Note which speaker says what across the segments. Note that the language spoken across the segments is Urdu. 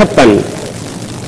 Speaker 1: 56।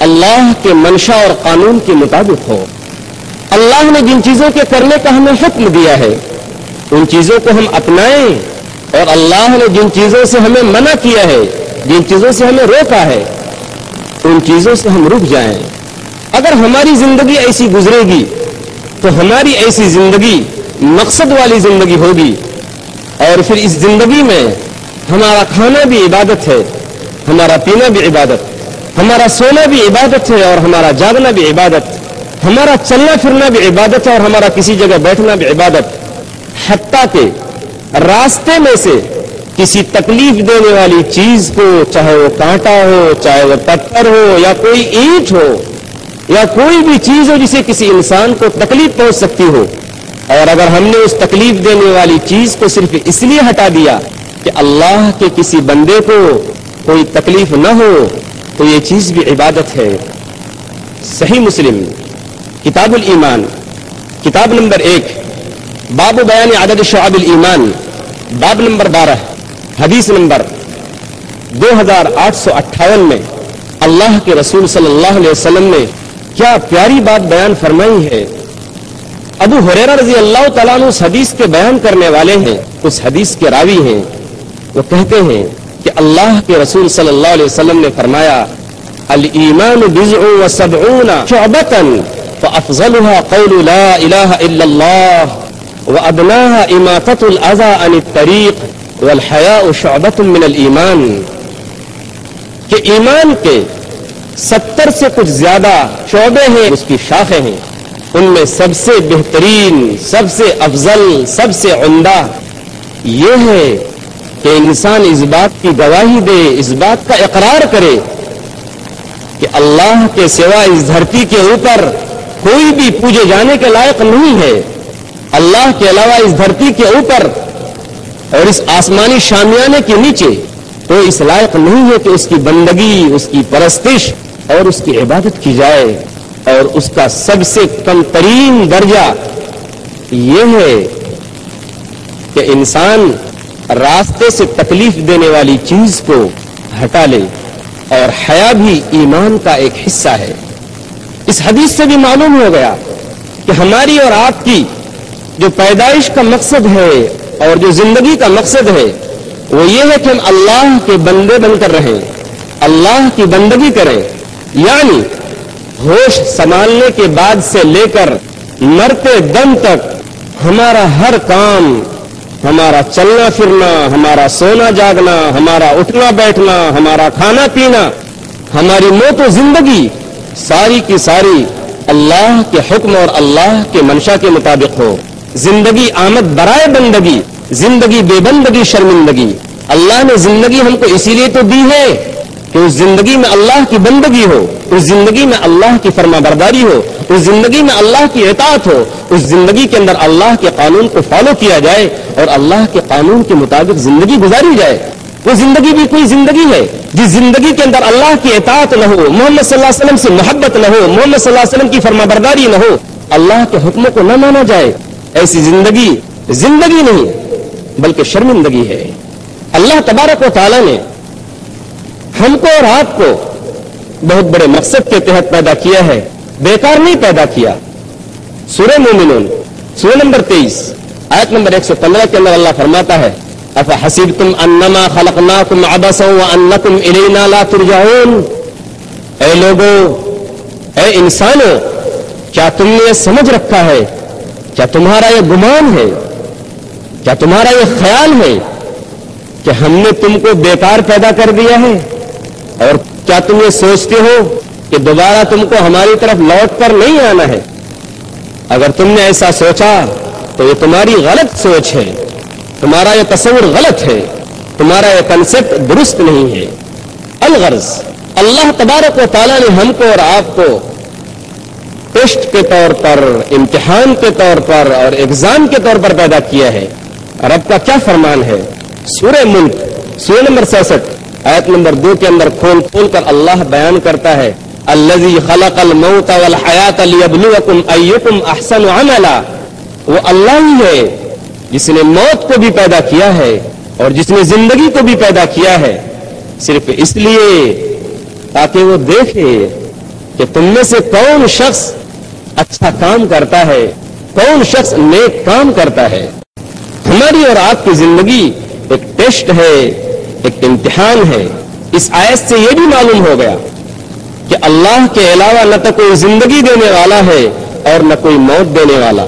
Speaker 1: اللہ کے منشا اور قانون کے مطابق ہو. اللہ نے جن چیزوں کے کرنے کا ہمیں حکم دیا ہے ان چیزوں کو ہم اپنائیں, اور اللہ نے جن چیزوں سے ہمیں منع کیا ہے, جن چیزوں سے ہمیں روکا ہے, ان چیزوں سے ہم رک جائیں. اگر ہماری زندگی ایسی گزرے گی تو ہماری ایسی زندگی مقصد والی زندگی ہوگی, اور پھر اس زندگی میں ہمارا کھانا بھی عبادت ہے, ہمارا پینا بھی عبادت, ہمارا سونا بھی عبادت ہے, اور ہمارا جاگنا بھی عبادت, ہمارا چلنا پھرنا بھی عبادت ہے, اور ہمارا کسی جگہ بیٹھنا بھی عبادت. حتیٰ کہ راستے میں سے کسی تکلیف دینے والی چیز کو, چاہے وہ کانٹا ہو, چاہے وہ پتھر ہو, یا کوئی اینٹ ہو, یا کوئی بھی چیز ہو جسے کسی انسان کو تکلیف پہنچ سکتی ہو, اور اگر ہم نے اس تکلیف دینے والی چیز کو صرف اس لیے ہٹا دیا کہ اللہ کے کسی بندے کو کوئی تکلیف نہ ہو, تو یہ چیز بھی عبادت ہے. صحیح مسلم کتاب الایمان کتاب نمبر 1 باب بیان عدد شعب الایمان باب نمبر 12 حدیث نمبر 2858 میں اللہ کے رسول صلی اللہ علیہ وسلم نے کیا پیاری بات بیان فرمائی ہے. ابو ہریرہ رضی اللہ تعالیٰ عنہ اس حدیث کے بیان کرنے والے ہیں, اس حدیث کے راوی ہیں. وہ کہتے ہیں کہ اللہ کے رسول صلی اللہ علیہ وسلم نے فرمایا الایمان بضع و سبعون شعبۃ فافضلها قول لا الہ الا اللہ وادناها اماطۃ الاذى عن الطریق والحیاء شعبۃ من الایمان. کہ ایمان کے 70 سے کچھ زیادہ شعبے ہیں, اس کی شاخیں ہیں. ان میں سب سے بہترین, سب سے افضل, سب سے عمدہ یہ ہے کہ انسان اس بات کی گواہی دے, اس بات کا اقرار کرے کہ اللہ کے سوا اس دھرتی کے اوپر کوئی بھی پوجے جانے کے لائق نہیں ہے. اللہ کے علاوہ اس دھرتی کے اوپر اور اس آسمانی شامیانے کے نیچے تو اس لائق نہیں ہے کہ اس کی بندگی, اس کی پرستش اور اس کی عبادت کی جائے. اور اس کا سب سے کم ترین درجہ یہ ہے کہ انسان راستے سے تکلیف دینے والی چیز کو ہٹا لے, اور حیا بھی ایمان کا ایک حصہ ہے. اس حدیث سے بھی معلوم ہو گیا کہ ہماری اور آپ کی جو پیدائش کا مقصد ہے اور جو زندگی کا مقصد ہے وہ یہ ہے کہ ہم اللہ کے بندے بن کر رہیں, اللہ کی بندگی کریں. یعنی ہوش سنبھالنے کے بعد سے لے کر مرتے دم تک ہمارا ہر کام, ہمارا چلنا پھرنا, ہمارا سونا جاگنا, ہمارا اٹھنا بیٹھنا, ہمارا کھانا پینا, ہماری موت و زندگی ساری کی ساری اللہ کے حکم اور اللہ کے منشا کے مطابق ہو. زندگی آمد برائے بندگی, زندگی بے بندگی شرمندگی. اللہ نے زندگی ہم کو اسی لیے تو دی ہے کہ اس زندگی میں اللہ کی بندگی ہو, اس زندگی میں اللہ کی فرما برداری ہو, اس زندگی میں اللہ کی اطاعت ہو, اس زندگی کے اندر اللہ کے قانون کو فالو کیا جائے اور اللہ کے قانون کے مطابق زندگی گزاری جائے. وہ زندگی بھی کوئی زندگی ہے جس زندگی کے اندر اللہ کی اطاعت نہ ہو, محمد صلی اللہ علیہ وسلم سے محبت نہ ہو, محمد صلی اللہ علیہ وسلم کی فرما برداری نہ ہو, اللہ کے حکموں کو نہ مانا جائے. ایسی زندگی زندگی نہیں بلکہ شرمندگی ہے. اللہ تبارک و تعالی نے ہم کو اور آپ کو بہت بڑے مقصد کے تحت پیدا کیا ہے, بیکار نہیں پیدا کیا. سورہ مومنون سورہ نمبر 23 آیت نمبر 115 کے اندر اللہ فرماتا ہے افحسبتم انما خلقناکم عبثا وانکم الینا لا ترجعون. اے لوگوں, اے انسانوں, کیا تم نے یہ سمجھ رکھا ہے, کیا تمہارا یہ گمان ہے, کیا تمہارا یہ خیال ہے کہ ہم نے تم کو بیکار پیدا کر دیا ہے, اور کیا تم یہ سوچتے ہو کہ دوبارہ تم کو ہماری طرف لوٹ کر نہیں آنا ہے؟ اگر تم نے ایسا سوچا تو یہ تمہاری غلط سوچ ہے, تمہارا یہ تصور غلط ہے, تمہارا یہ کنسپٹ درست نہیں ہے. الغرض اللہ تبارک و تعالیٰ نے ہم کو اور آپ کو ٹیسٹ کے طور پر, امتحان کے طور پر اور ایگزام کے طور پر پیدا کیا ہے. رب کا کیا فرمان ہے؟ سورہ ملک سورہ نمبر 66 آیت نمبر 2 کے اندر کھول کھول کر اللہ بیان کرتا ہے الذی خلق الموت والحیات لیبلوکم ایکم احسن عملا. وہ اللہ ہی ہے جس نے موت کو بھی پیدا کیا ہے اور جس نے زندگی کو بھی پیدا کیا ہے, صرف اس لیے تاکہ وہ دیکھے کہ تم میں سے کون شخص اچھا کام کرتا ہے, کون شخص نیک کام کرتا ہے. ہماری اور آپ کی زندگی ایک ٹیسٹ ہے, ایک امتحان ہے. اس آیت سے یہ بھی معلوم ہو گیا کہ اللہ کے علاوہ نہ تو کوئی زندگی دینے والا ہے اور نہ کوئی موت دینے والا.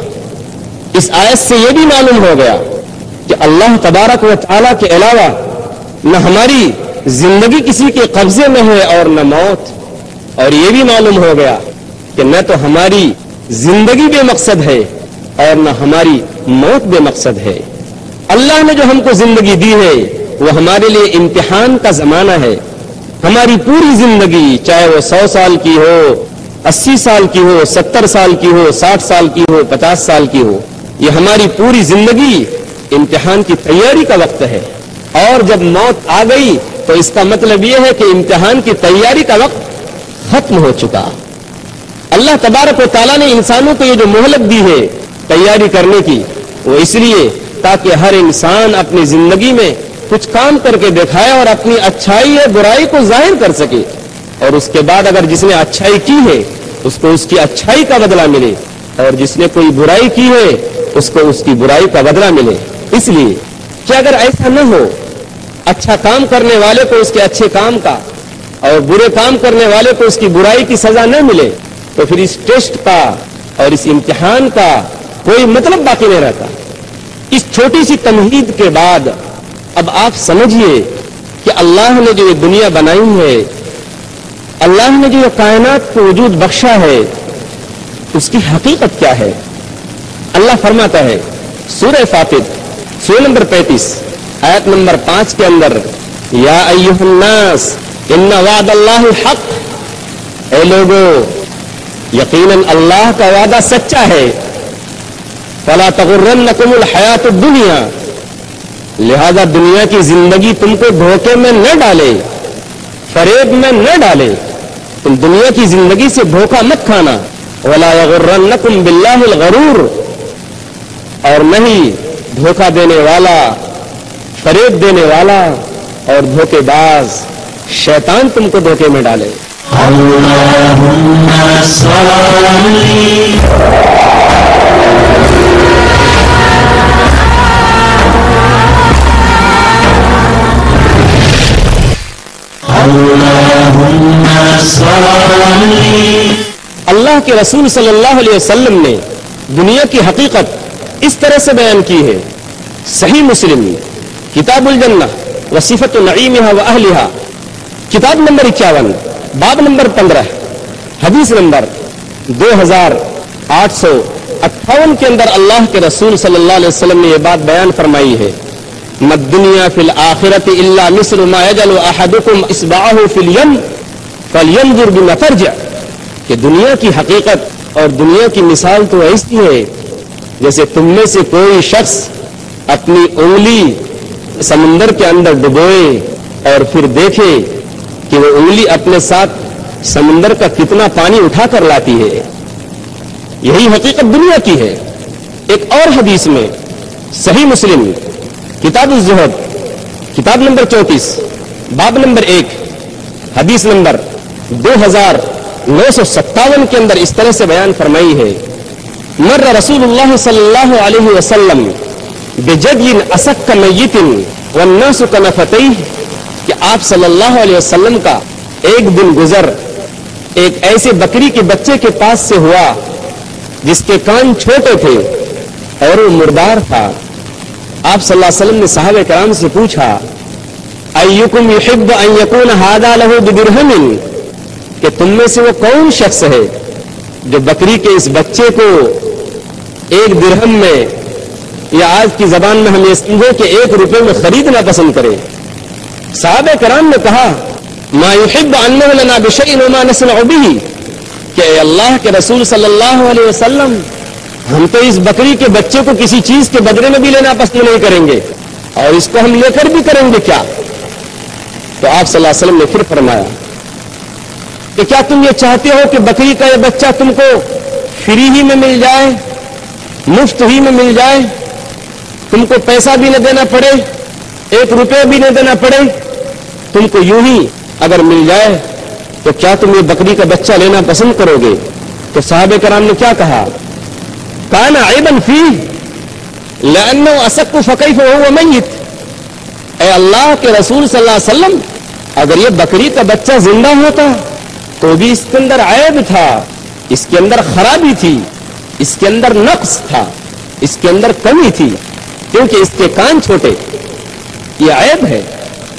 Speaker 1: اس آیت سے یہ بھی معلوم ہو گیا کہ اللہ تبارک و تعالیٰ کے علاوہ نہ ہماری زندگی کسی کے قبضے میں ہے اور نہ موت. اور یہ بھی معلوم ہو گیا کہ نہ تو ہماری زندگی بے مقصد ہے اور نہ ہماری موت بے مقصد ہے. اللہ نے جو ہم کو زندگی دی ہے وہ ہمارے لیے امتحان کا زمانہ ہے. ہماری پوری زندگی, چاہے وہ 100 سال کی ہو, 80 سال کی ہو, 70 سال کی ہو, 60 سال کی ہو, 50 سال کی ہو, یہ ہماری پوری زندگی امتحان کی تیاری کا وقت ہے. اور جب موت آ گئی تو اس کا مطلب یہ ہے کہ امتحان کی تیاری کا وقت ختم ہو چکا. اللہ تبارک و تعالیٰ نے انسانوں کو یہ جو مہلت دی ہے تیاری کرنے کی, وہ اس لیے تاکہ ہر انسان اپنی زندگی میں کچھ کام کر کے دکھائے اور اپنی اچھائی یا برائی کو ظاہر کر سکے, اور اس کے بعد اگر جس نے اچھائی کی ہے اس کو اس کی اچھائی کا بدلہ ملے, اور جس نے کوئی برائی کی ہے اس کو اس کی برائی کا بدلہ ملے. اس لیے کہ اگر ایسا نہ ہو, اچھا کام کرنے والے کو اس کے اچھے کام کا اور برے کام کرنے والے کو اس کی برائی کی سزا نہ ملے, تو پھر اس ٹیسٹ کا اور اس امتحان کا کوئی مطلب باقی نہیں رہتا. اس چھوٹی سی تمہید کے بعد اب آپ سمجھیے کہ اللہ نے جو یہ دنیا بنائی ہے, اللہ نے جو یہ کائنات کو وجود بخشا ہے, اس کی حقیقت کیا ہے. اللہ فرماتا ہے سورہ فاطر سورہ نمبر 35 آیت نمبر 5 کے اندر, یا ایھا الناس ان وعد اللہ حق, اے لوگو یقیناً اللہ کا وعدہ سچا ہے. فلا تغرنکم الحیات الدنیا, لہذا دنیا کی زندگی تم کو دھوکے میں نہ ڈالے, فریب میں نہ ڈالے. تم دنیا کی زندگی سے دھوکہ مت کھانا. ولا یغرنکم باللہ الغرور, اور نہیں دھوکہ دینے والا, فریب دینے والا اور دھوکے باز شیطان تم کو دھوکے میں ڈالے.
Speaker 2: اللہم صلی
Speaker 1: اللہ کے رسول صلی اللہ علیہ وسلم نے دنیا کی حقیقت اس طرح سے بیان کی ہے. صحیح مسلم کتاب الجنہ وصفۃ نعیمها واہلها, کتاب نمبر 51 باب نمبر 15 حدیث نمبر 2858 کے اندر اللہ کے رسول صلی اللہ علیہ وسلم نے یہ بات بیان فرمائی ہے, مَا الدُّنْيَا فِي الْآخِرَةِ إِلَّا مِثْلُ مَا يَجْعَلُ أَحَدُكُمْ إِصْبَعَهُ فِي الْيَمِّ فَلْيَنْظُرْ بِمَا تَرْجِعُ, کہ دنیا کی حقیقت اور دنیا کی مثال تو ایسی ہے جیسے تم میں سے کوئی شخص اپنی انگلی سمندر کے اندر ڈبوئے اور پھر دیکھے کہ وہ انگلی اپنے ساتھ سمندر کا کتنا پانی اٹھا کر لاتی ہے. یہی حقیقت دنیا کی ہے. ایک اور حدیث میں صحیح مسلم کتاب الزہد کتاب نمبر 34 باب نمبر 1 حدیث نمبر 2957 کے اندر اس طرح سے بیان فرمائی ہے, مر رسول اللہ صلی اللہ علیہ وسلم بجدی اسک میت والناس کنفتیہ, کہ آپ صلی اللہ علیہ وسلم کا ایک دن گزر ایک ایسے بکری کے بچے کے پاس سے ہوا جس کے کان چھوٹے تھے اور وہ مردار تھا. آپ صلی اللہ علیہ وسلم نے صحابہ کرام سے پوچھا, ایکم یحب ان یکون ھذا لہ بدرہم, کہ تم میں سے وہ کون شخص ہے جو بکری کے اس بچے کو 1 درہم میں, یا آج کی زبان میں ہم یہ سمجھو کہ 1 روپے میں خریدنا پسند کرے. صحابہ کرام نے کہا, ما یحب انہ لنا بشیء وما نصنع به, کہ اے اللہ کے رسول صلی اللہ علیہ وسلم, ہم تو اس بکری کے بچے کو کسی چیز کے بدلے میں بھی لینا پسند نہیں کریں گے, اور اس کو ہم لے کر بھی کریں گے کیا. تو آپ صلی اللہ علیہ وسلم نے پھر فرمایا کہ کیا تم یہ چاہتے ہو کہ بکری کا یہ بچہ تم کو فری ہی میں مل جائے, مفت ہی میں مل جائے, تم کو پیسہ بھی نہ دینا پڑے, 1 روپے بھی نہ دینا پڑے, تم کو یوں ہی اگر مل جائے تو کیا تم یہ بکری کا بچہ لینا پسند کرو گے؟ تو صحابہ کرام نے کیا کہا؟ کان عیبا فیہ لأنہ اسق فکیف وہو میت۔ اے اللہ کے رسول صلی اللہ علیہ وسلم، اگر یہ بکری کا بچہ زندہ ہوتا تو بھی اس کے اندر عیب تھا، اس کے اندر خرابی تھی، اس کے اندر نقص تھا، اس کے اندر کمی تھی، کیونکہ اس کے کان چھوٹے، یہ عیب ہے۔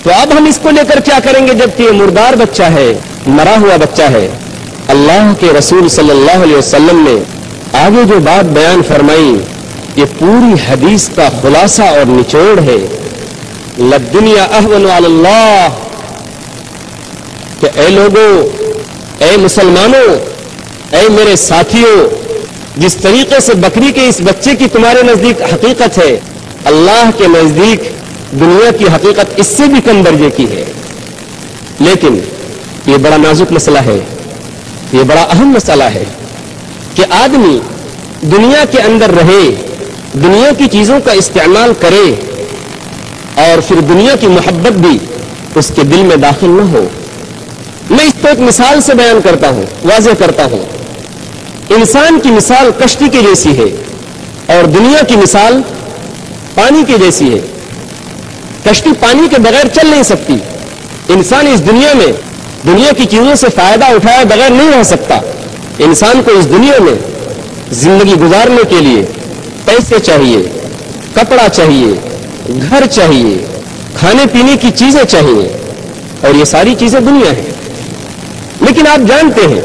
Speaker 1: تو اب ہم اس کو لے کر کیا کریں گے جبکہ یہ مردار بچہ ہے، مرا ہوا بچہ ہے؟ اللہ کے رسول صلی اللہ علیہ وسلم نے آگے جو بات بیان فرمائی یہ پوری حدیث کا خلاصہ اور نچوڑ ہے۔ للدنیا اہون علی اللہ، کہ اے لوگوں، اے مسلمانوں، اے میرے ساتھیوں، جس طریقے سے بکری کے اس بچے کی تمہارے نزدیک حقیقت ہے، اللہ کے نزدیک دنیا کی حقیقت اس سے بھی کم درجے کی ہے۔ لیکن یہ بڑا نازک مسئلہ ہے، یہ بڑا اہم مسئلہ ہے کہ آدمی دنیا کے اندر رہے، دنیا کی چیزوں کا استعمال کرے اور پھر دنیا کی محبت بھی اس کے دل میں داخل نہ ہو۔ میں اس کو ایک مثال سے بیان کرتا ہوں، واضح کرتا ہوں۔ انسان کی مثال کشتی کے جیسی ہے اور دنیا کی مثال پانی کے جیسی ہے۔ کشتی پانی کے بغیر چل نہیں سکتی۔ انسان اس دنیا میں دنیا کی چیزوں سے فائدہ اٹھائے بغیر نہیں رہ سکتا۔ انسان کو اس دنیا میں زندگی گزارنے کے لیے پیسے چاہیے، کپڑا چاہیے، گھر چاہیے، کھانے پینے کی چیزیں چاہیے، اور یہ ساری چیزیں دنیا ہیں۔ لیکن آپ جانتے ہیں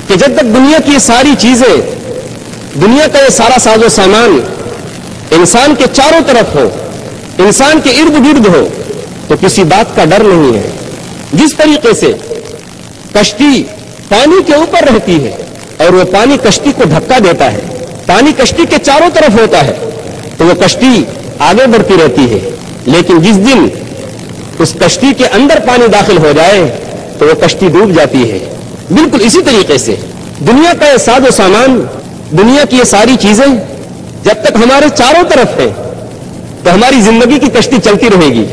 Speaker 1: کہ جب تک دنیا کی یہ ساری چیزیں، دنیا کا یہ سارا ساز و سامان انسان کے چاروں طرف ہو، انسان کے ارد گرد ہو، تو کسی بات کا ڈر نہیں ہے۔ جس طریقے سے کشتی پانی کے اوپر رہتی ہے اور وہ پانی کشتی کو دھکا دیتا ہے، پانی کشتی کے چاروں طرف ہوتا ہے تو وہ کشتی آگے بڑھتی رہتی ہے، لیکن جس دن اس کشتی کے اندر پانی داخل ہو جائے تو وہ کشتی ڈوب جاتی ہے۔ بالکل اسی طریقے سے دنیا کا یہ ساز و سامان، دنیا کی یہ ساری چیزیں جب تک ہمارے چاروں طرف ہے تو ہماری زندگی کی کشتی چلتی رہے گی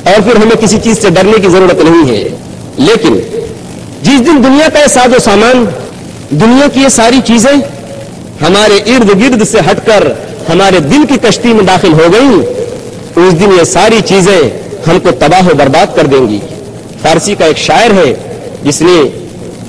Speaker 1: اور پھر ہمیں کسی چیز سے ڈرنے کی ضرورت نہیں ہے۔ لیکن جس دن دنیا کا یہ ساز و سامان، دنیا کی یہ ساری چیزیں ہمارے ارد گرد سے ہٹ کر ہمارے دل کی کشتی میں داخل ہو گئیں، اس دن یہ ساری چیزیں ہم کو تباہ و برباد کر دیں گی۔ فارسی کا ایک شاعر ہے جس نے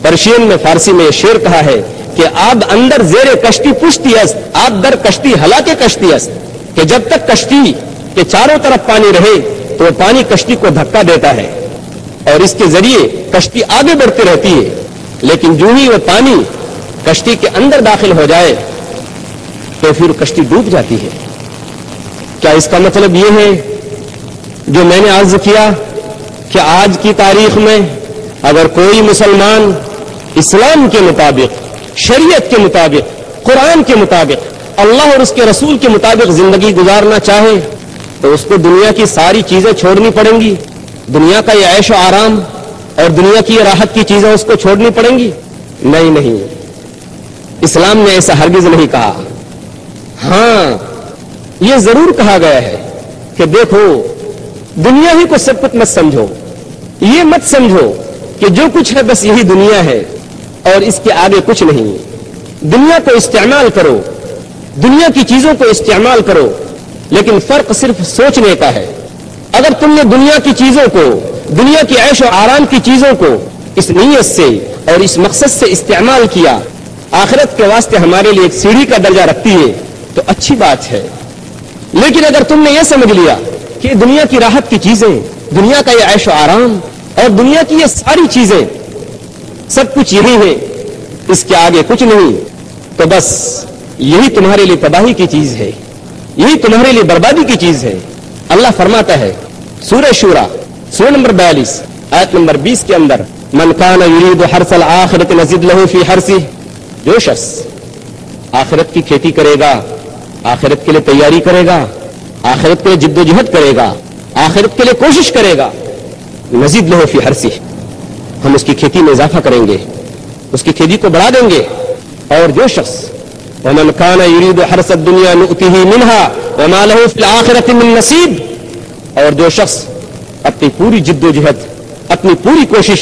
Speaker 1: پرشین میں فارسی میں یہ شعر کہا ہے کہ آب اندر زیر کشتی پشتی است، آب در کشتی ہلاک کشتی است، کہ جب تک کشتی کے چاروں طرف پانی رہے تو وہ پانی کشتی کو دھکا دیتا ہے اور اس کے ذریعے کشتی آگے بڑھتی رہتی ہے، لیکن جو ہی وہ پانی کشتی کے اندر داخل ہو جائے تو پھر کشتی ڈوب جاتی ہے۔ کیا اس کا مطلب یہ ہے جو میں نے عرض کیا کہ آج کی تاریخ میں اگر کوئی مسلمان اسلام کے مطابق، شریعت کے مطابق، قرآن کے مطابق، اللہ اور اس کے رسول کے مطابق زندگی گزارنا چاہے تو اس کو دنیا کی ساری چیزیں چھوڑنی پڑیں گی؟ دنیا کا یہ عیش و آرام اور دنیا کی یہ راحت کی چیزیں اس کو چھوڑنی پڑیں گی؟ نہیں، اسلام نے ایسا ہرگز نہیں کہا۔ ہاں، یہ ضرور کہا گیا ہے کہ دیکھو، دنیا ہی کو سب کچھ مت سمجھو، یہ مت سمجھو کہ جو کچھ ہے بس یہی دنیا ہے اور اس کے آگے کچھ نہیں۔ دنیا کو استعمال کرو، دنیا کی چیزوں کو استعمال کرو، لیکن فرق صرف سوچنے کا ہے۔ اگر تم نے دنیا کی چیزوں کو، دنیا کی عیش و آرام کی چیزوں کو اس نیت سے اور اس مقصد سے استعمال کیا آخرت کے واسطے ہمارے لیے ایک سیڑھی کا درجہ رکھتی ہے تو اچھی بات ہے۔ لیکن اگر تم نے یہ سمجھ لیا کہ دنیا کی راحت کی چیزیں، دنیا کا یہ عیش و آرام اور دنیا کی یہ ساری چیزیں سب کچھ یہی ہے، اس کے آگے کچھ نہیں، تو بس یہی تمہارے لیے تباہی کی چیز ہے، یہی تمہارے لیے بربادی کی چیز ہے۔ اللہ فرماتا ہے سورہ شورى سورہ نمبر 42 آیت نمبر 20 کے اندر، من کان یرید حرث الآخرۃ نزد له فی حرثہ، جو شخص آخرت کی کھیتی کرے گا، آخرت کے لیے تیاری کرے گا، آخرت کے لیے جد و جہد کرے گا، آخرت کے لیے کوشش کرے گا، نزید له فی حرثہ، ہم اس کی کھیتی میں اضافہ کریں گے، اس کی کھیتی کو بڑھا دیں گے۔ اور جو شخص ومن کان یرید حرث الدنیا نؤتہ منہا وما له فی الآخرۃ من نصیب، اور جو شخص اپنی پوری جد و جہد، اپنی پوری کوشش،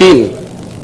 Speaker 1: 3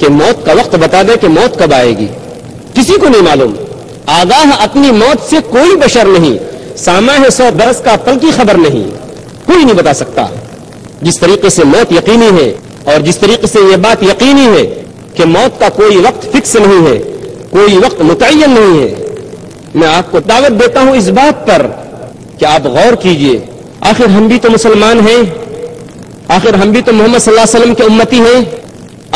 Speaker 1: کہ موت کا وقت بتا دے کہ موت کب آئے گی، کسی کو نہیں معلوم. آگاہ اپنی موت سے کوئی بشر نہیں، سامع 100 برس کا پل کی خبر نہیں، کوئی نہیں بتا سکتا. جس طریقے سے موت یقینی ہے اور جس طریقے سے یہ بات یقینی ہے کہ موت کا کوئی وقت فکس نہیں ہے، کوئی وقت متعین نہیں ہے، میں آپ کو دعوت دیتا ہوں اس بات پر کہ آپ غور کیجئے. آخر ہم بھی تو مسلمان ہیں، آخر ہم بھی تو محمد صلی اللہ علیہ وسلم کے امتی ہیں،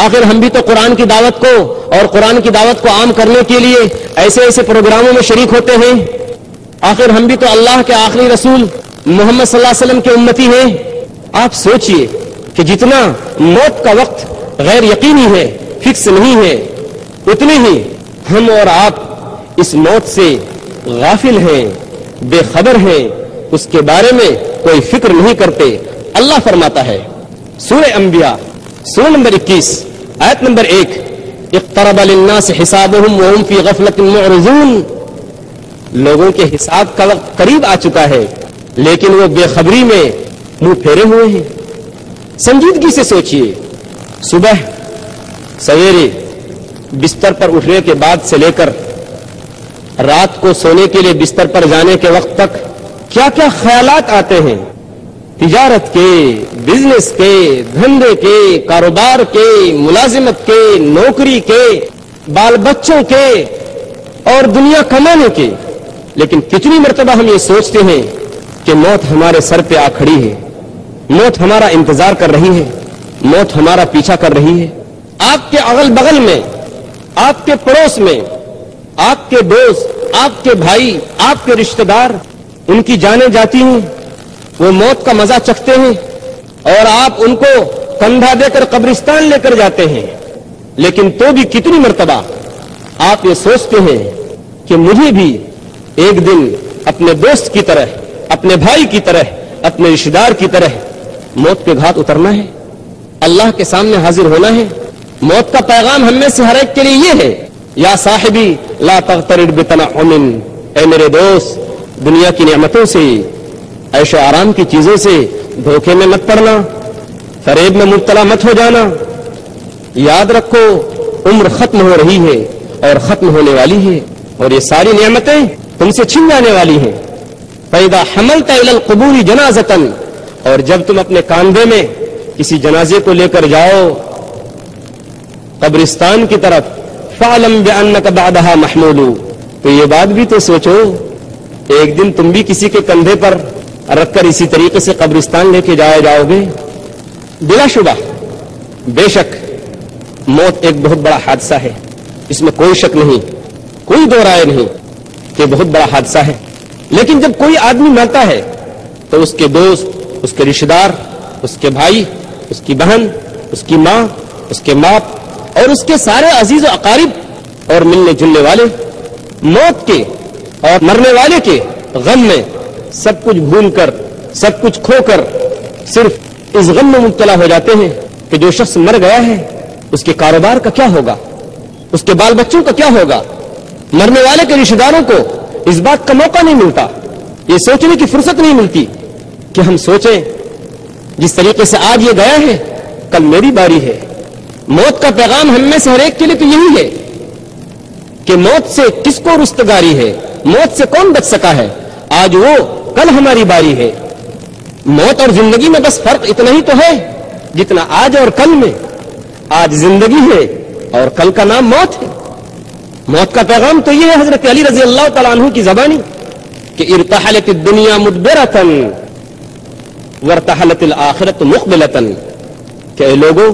Speaker 1: آخر ہم بھی تو قرآن کی دعوت کو اور قرآن کی دعوت کو عام کرنے کے لیے ایسے ایسے پروگراموں میں شریک ہوتے ہیں، آخر ہم بھی تو اللہ کے آخری رسول محمد صلی اللہ علیہ وسلم کے امتی ہیں. آپ سوچئے کہ جتنا موت کا وقت غیر یقینی ہے، فکس نہیں ہے، اتنے ہی ہم اور آپ اس موت سے غافل ہیں، بے خبر ہیں، اس کے بارے میں کوئی فکر نہیں کرتے. اللہ فرماتا ہے سورہ انبیاء سورہ نمبر 21 آیت نمبر 1 اقترب للناس حسابهم وهم في غفلة معرضون. لوگوں کے حساب کا وقت قریب آ چکا ہے لیکن وہ بے خبری میں منہ پھیرے ہوئے ہیں. سنجیدگی سے سوچئے، صبح سویرے بستر پر اٹھنے کے بعد سے لے کر رات کو سونے کے لیے بستر پر جانے کے وقت تک کیا کیا خیالات آتے ہیں، تجارت کے، بزنس کے، دھندے کے، کاروبار کے، ملازمت کے، نوکری کے، بال بچوں کے اور دنیا کمانے کے. لیکن کتنی مرتبہ ہم یہ سوچتے ہیں کہ موت ہمارے سر پہ آ کھڑی ہے، موت ہمارا انتظار کر رہی ہے، موت ہمارا پیچھا کر رہی ہے. آپ کے اغل بغل میں، آپ کے پڑوس میں، آپ کے دوست، آپ کے بھائی، آپ کے رشتہ دار، ان کی جانیں جاتی ہیں، وہ موت کا مزہ چکھتے ہیں اور آپ ان کو کندھا دے کر قبرستان لے کر جاتے ہیں. لیکن تو بھی کتنی مرتبہ آپ یہ سوچتے ہیں کہ مجھے بھی ایک دن اپنے دوست کی طرح، اپنے بھائی کی طرح، اپنے رشتہ دار کی طرح موت کے گھاٹ اترنا ہے، اللہ کے سامنے حاضر ہونا ہے. موت کا پیغام ہم میں سے ہر ایک کے لیے یہ ہے، یا صاحبی لا تغترر بتنعم، اے میرے دوست دنیا کی نعمتوں سے، عیش و آرام کی چیزوں سے دھوکے میں مت پڑنا، فریب میں مبتلا مت ہو جانا. یاد رکھو عمر ختم ہو رہی ہے اور ختم ہونے والی ہے اور یہ ساری نعمتیں تم سے چھن جانے والی ہیں. فَإِذَا حَمَلْتَ إِلَى الْقُبُورِ جَنَازَةً، اور جب تم اپنے کاندھے میں کسی جنازے کو لے کر جاؤ قبرستان کی طرف، فَعْلَمْ بِأَنَّكَ بَعْدَهَا مَحْمُولُ، تو یہ بات بھی تو سوچو ایک دن تم بھی کسی کے کندھے پر رکھ کر اسی طریقے سے قبرستان لے کے جاؤ گے. بلا شبہ بے شک موت ایک بہت بڑا حادثہ ہے، اس میں کوئی شک نہیں، کوئی دو رائے نہیں کہ بہت بڑا حادثہ ہے. لیکن جب کوئی آدمی مرتا ہے تو اس کے دوست، اس کے رشتہ دار، اس کے بھائی، اس کی بہن، اس کی ماں، اس کے باپ اور اس کے سارے عزیز و اقارب اور ملنے جلنے والے موت کے اور مرنے والے کے غم میں سب کچھ بھول کر، سب کچھ کھو کر صرف اس غم میں مبتلا ہو جاتے ہیں کہ جو شخص مر گیا ہے اس کے کاروبار کا کیا ہوگا، اس کے بال بچوں کا کیا ہوگا. مرنے والے کے رشتہ داروں کو اس بات کا موقع نہیں ملتا، یہ سوچنے کی فرصت نہیں ملتی کہ ہم سوچیں جس طریقے سے آج یہ گیا ہے کل میری باری ہے. موت کا پیغام ہم میں سے ہر ایک کے لیے تو یہی ہے کہ موت سے کس کو رستگاری ہے، موت سے کون بچ سکا ہے، آج وہ کل ہماری باری ہے. موت اور زندگی میں بس فرق اتنا ہی تو ہے جتنا آج اور کل میں. آج زندگی ہے اور کل کا نام موت ہے. موت کا پیغام تو یہ ہے حضرت علی رضی اللہ تعالیٰ عنہ کی زبانی کہ ارتحلت الدنیا مدبرتن وارتحلت الآخرت مقبلتن، کہ اے لوگوں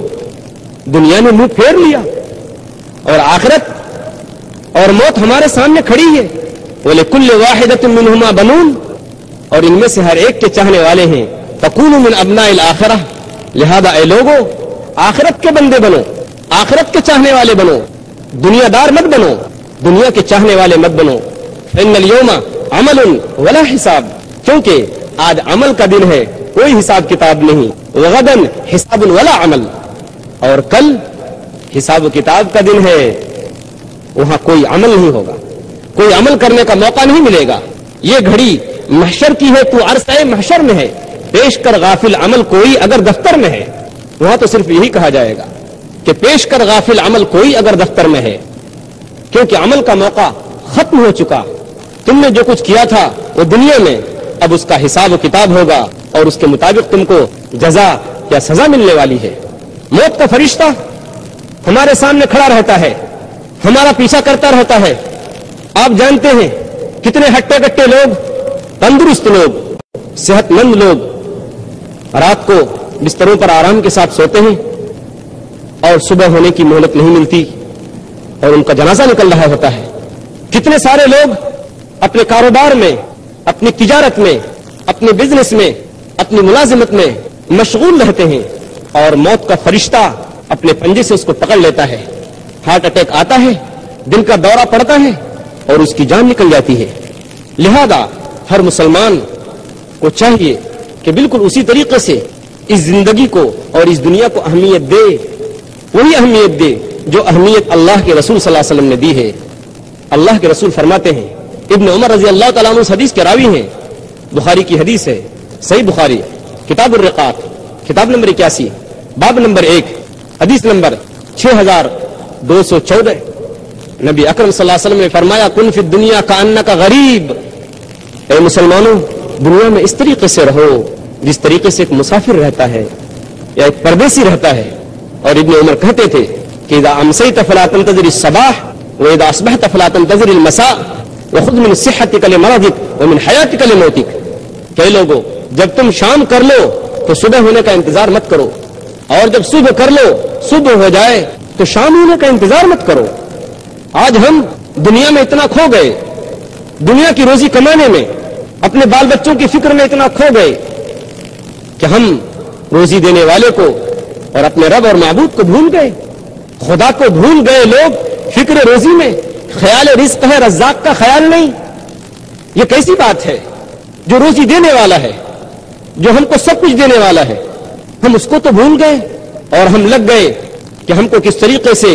Speaker 1: دنیا نے منہ پھیر لیا اور آخرت اور موت ہمارے سامنے کھڑی ہے. وَلِكُلِّ وَاحِدَةٍ مِّنْهُمَا بَنُونَ، اور ان میں سے ہر ایک کے چاہنے والے ہیں. تَكُونُ مِنْ أَبْنَاءِ الْآخِرَةِ، لہذا اے لوگوں آخرت کے بندے بنو، آخرت کے چاہنے والے بنو، دنیا دار مت بنو، دنیا کے چاہنے والے مت بنو. فَإِنَّ الْيَوْمَ عَمَلٌ وَلَا حِسَاب، کیونکہ آج عمل کا دن ہے کوئی حساب کتاب نہیں. وَغَدًا حِسَابٌ وَلَا عَمل، اور کل حساب و کتاب کا دن ہے، وہاں کوئی عمل نہیں ہوگا، کوئی عمل کرنے کا موقع نہیں ملے گا. یہ گھڑی محشر کی ہے، تو عرصہ محشر میں ہے، پیش کر غافل عمل کوئی اگر دفتر میں ہے، وہاں تو صرف یہی کہا جائے گا کہ پیش کر غافل عمل کوئی اگر دفتر میں ہے، کیونکہ عمل کا موقع ختم ہو چکا. تم نے جو کچھ کیا تھا وہ دنیا میں، اب اس کا حساب و کتاب ہوگا اور اس کے مطابق تم کو جزا یا سزا ملنے والی ہے. موت کا فرشتہ ہمارے سامنے کھڑا رہتا ہے، ہمارا پیچھا کرتا رہتا ہے. آپ جانتے ہیں کتنے ہٹے کٹے لوگ، تندرست لوگ، صحت مند لوگ رات کو بستروں پر آرام کے ساتھ سوتے ہیں اور صبح ہونے کی مہلت نہیں ملتی اور ان کا جنازہ نکل رہا ہوتا ہے. کتنے سارے لوگ اپنے کاروبار میں، اپنی تجارت میں، اپنے بزنس میں، اپنی ملازمت میں مشغول رہتے ہیں اور موت کا فرشتہ اپنے پنجے سے اس کو پکڑ لیتا ہے. ہارٹ اٹیک آتا ہے، دل کا دورہ پڑتا ہے اور اس کی جان نکل جاتی ہے. لہذا ہر مسلمان کو چاہیے کہ بالکل اسی طریقے سے اس زندگی کو اور اس دنیا کو اہمیت دے، وہی اہمیت دے جو اہمیت اللہ کے رسول صلی اللہ علیہ وسلم نے دی ہے. اللہ کے رسول فرماتے ہیں، ابن عمر رضی اللہ تعالیٰ عنہ اس حدیث کے راوی ہیں، بخاری کی حدیث ہے، صحیح بخاری کتاب الرقاق کتاب نمبر 81 باب نمبر 1 حدیث نمبر 6214. نبی اکرم صلی اللہ علیہ وسلم نے فرمایا، کن فی الدنیا کأنک غریب. اے مسلمانوں، دنیا میں اس طریقے سے رہو جس طریقے سے ایک مسافر رہتا ہے یا ایک پردیسی رہتا ہے. اور ابن عمر کہتے تھے کہ اذا امسیت فلا تنتظر الصباح واذا اصبحت فلا تنتظر المساء وخذ من صحتك لمرضك ومن حياتك لموتك. کہ لوگوں، جب تم شام کر لو تو صبح ہونے کا انتظار مت کرو، اور جب صبح کر لو، صبح ہو جائے تو شام ہونے کا انتظار مت کرو. آج ہم دنیا میں اتنا کھو گئے، دنیا کی روزی کمانے میں، اپنے بال بچوں کی فکر میں اتنا کھو گئے کہ ہم روزی دینے والے کو اور اپنے رب اور معبود کو بھول گئے، خدا کو بھول گئے. لوگ فکر روزی میں، خیال رزق ہے، رزاق کا خیال نہیں. یہ کیسی بات ہے؟ جو روزی دینے والا ہے، جو ہم کو سب کچھ دینے والا ہے، ہم اس کو تو بھول گئے اور ہم لگ گئے کہ ہم کو کس طریقے سے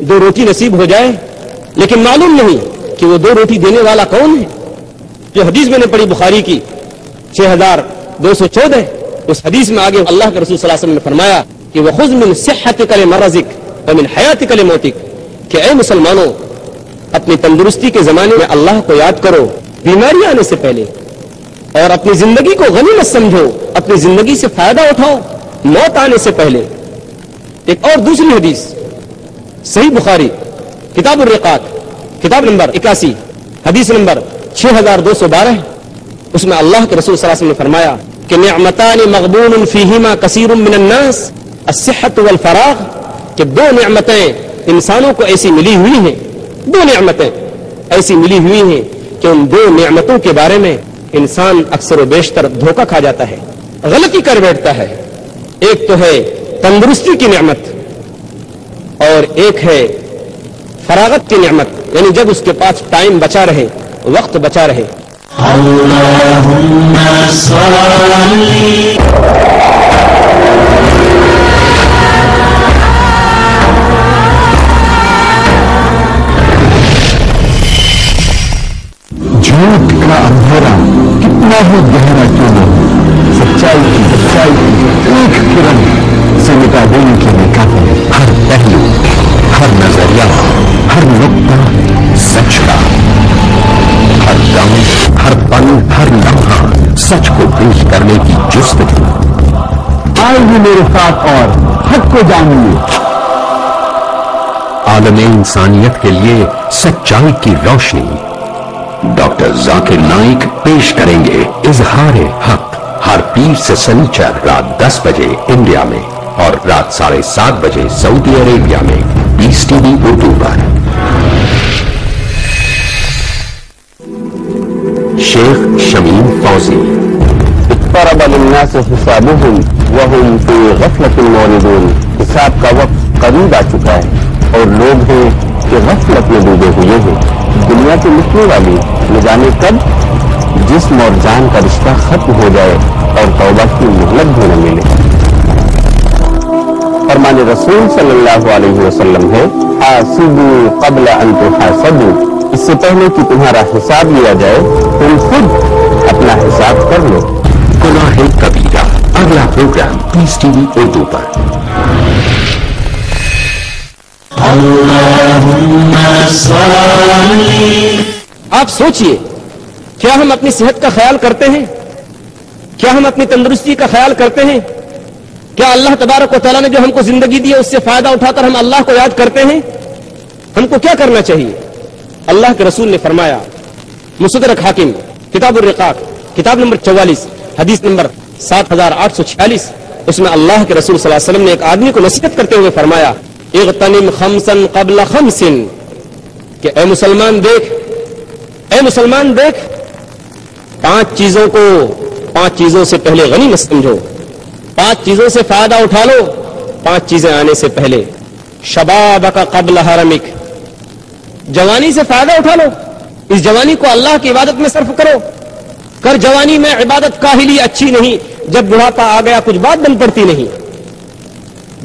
Speaker 1: 2 روٹی نصیب ہو جائے. لیکن معلوم نہیں کہ وہ 2 روٹی دینے والا کون ہے. جو حدیث میں نے پڑھی بخاری کی 6214، اس حدیث میں آگے اللہ کے رسول صلی اللہ علیہ وسلم نے فرمایا کہ وَخُذْ مِنْ صِحَّتِكَ لِمَرَضِكَ وَمِنْ حَيَاتِكَ لِمَوْتِكَ. کہ اے مسلمانوں، اپنی تندرستی کے زمانے میں اللہ کو یاد کرو بیماری آنے سے پہلے، اور اپنی زندگی کو غنیمت سمجھو، اپنی زندگی سے فائدہ اٹھاؤ موت آنے سے پہلے. ایک اور دوسری حدیث صحیح بخاری کتاب الرقاق کتاب نمبر 81 حدیث نمبر 6212، اس میں اللہ کے رسول صلی اللہ علیہ وسلم نے فرمایا کہ نعمتان مغبون فیہما کثیر من الناس الصحت والفراغ. کہ 2 نعمتیں انسانوں کو ایسی ملی ہوئی ہیں، 2 نعمتیں ایسی ملی ہوئی ہیں کہ ان 2 نعمتوں کے بارے میں انسان اکثر و بیشتر دھوکہ کھا جاتا ہے، غلطی کر بیٹھتا ہے. ایک تو ہے تندرستی کی نعمت اور ایک ہے فراغت کی نعمت، یعنی جب اس کے پاس ٹائم بچا رہے، وقت بچا رہے.
Speaker 2: اللہم صلی
Speaker 3: جھوٹ کا اندھیرا کتنا ہی گہرا کیوں نہ ہو، سچائی کی ایک کرن سے مٹا دینے کے لیے کافی ہے. ہر پہلو، ہر نظریہ، ہر نقطہ سچ کا، ہر دم، ہر پل، ہر لمحہ سچ کو پیش کرنے کی جستجو. آئے بھی میرے ساتھ اور حق کو جانیے. عالم انسانیت کے لیے سچائی کی روشنی. ڈاکٹر ذاکر نائک پیش کریں گے اظہار حق ہر پیر سے سنیچر رات 10 بجے انڈیا میں اور رات 7:30 بجے سعودی عربیہ میں پیس ٹی وی اردو پر. شیخ شمیم فوزی. اقترب للناس حسابهم وهم في غفلة معرضون. حساب کا وقت قریب آ چکا ہے اور لوگ ہیں کہ غفلت میں ڈوبے ہوئے ہیں. دنیا کی لکھنے والی نہ جانے کب جسم اور جان کا رشتہ ختم ہو جائے اور توبہ کی مہلت بھی نہ ملے. فرمان رسول صلی اللہ علیہ وسلم ہے، حاسبوا قبل ان تحاسبوا. اس سے پہلے کہ تمہارا حساب لیا جائے تم خود اپنا حساب کر لو. گناہ کبیرہ اگلا پروگرام پیس ٹی وی اردو پر.
Speaker 2: اللهم صل.
Speaker 1: آپ سوچئے، کیا ہم اپنی صحت کا خیال کرتے ہیں؟ کیا ہم اپنی تندرستی کا خیال کرتے ہیں؟ کیا اللہ تبارک و تعالیٰ نے جو ہم کو زندگی دی ہے اس سے فائدہ اٹھا کر ہم اللہ کو یاد کرتے ہیں؟ ہم کو کیا کرنا چاہیے؟ اللہ کے رسول نے فرمایا، مستدرک حاکم کتاب الرقاق کتاب نمبر 44 حدیث نمبر 7846، اس میں اللہ کے رسول صلی اللہ علیہ وسلم نے ایک آدمی کو نصیحت کرتے ہوئے فرمایا، اغتنم خمسا قبل خمس، کہ اے مسلمان دیکھ، 5 چیزوں سے پہلے غنیمت سمجھو، 5 چیزوں سے فائدہ اٹھا لو، 5 چیزیں آنے سے پہلے. شبابک قبل حرمک، جوانی سے فائدہ اٹھا لو، اس جوانی کو اللہ کی عبادت میں صرف کرو. کر جوانی میں عبادت کاہلی اچھی نہیں، جب بڑھاپا آ گیا کچھ بات بن پڑتی نہیں.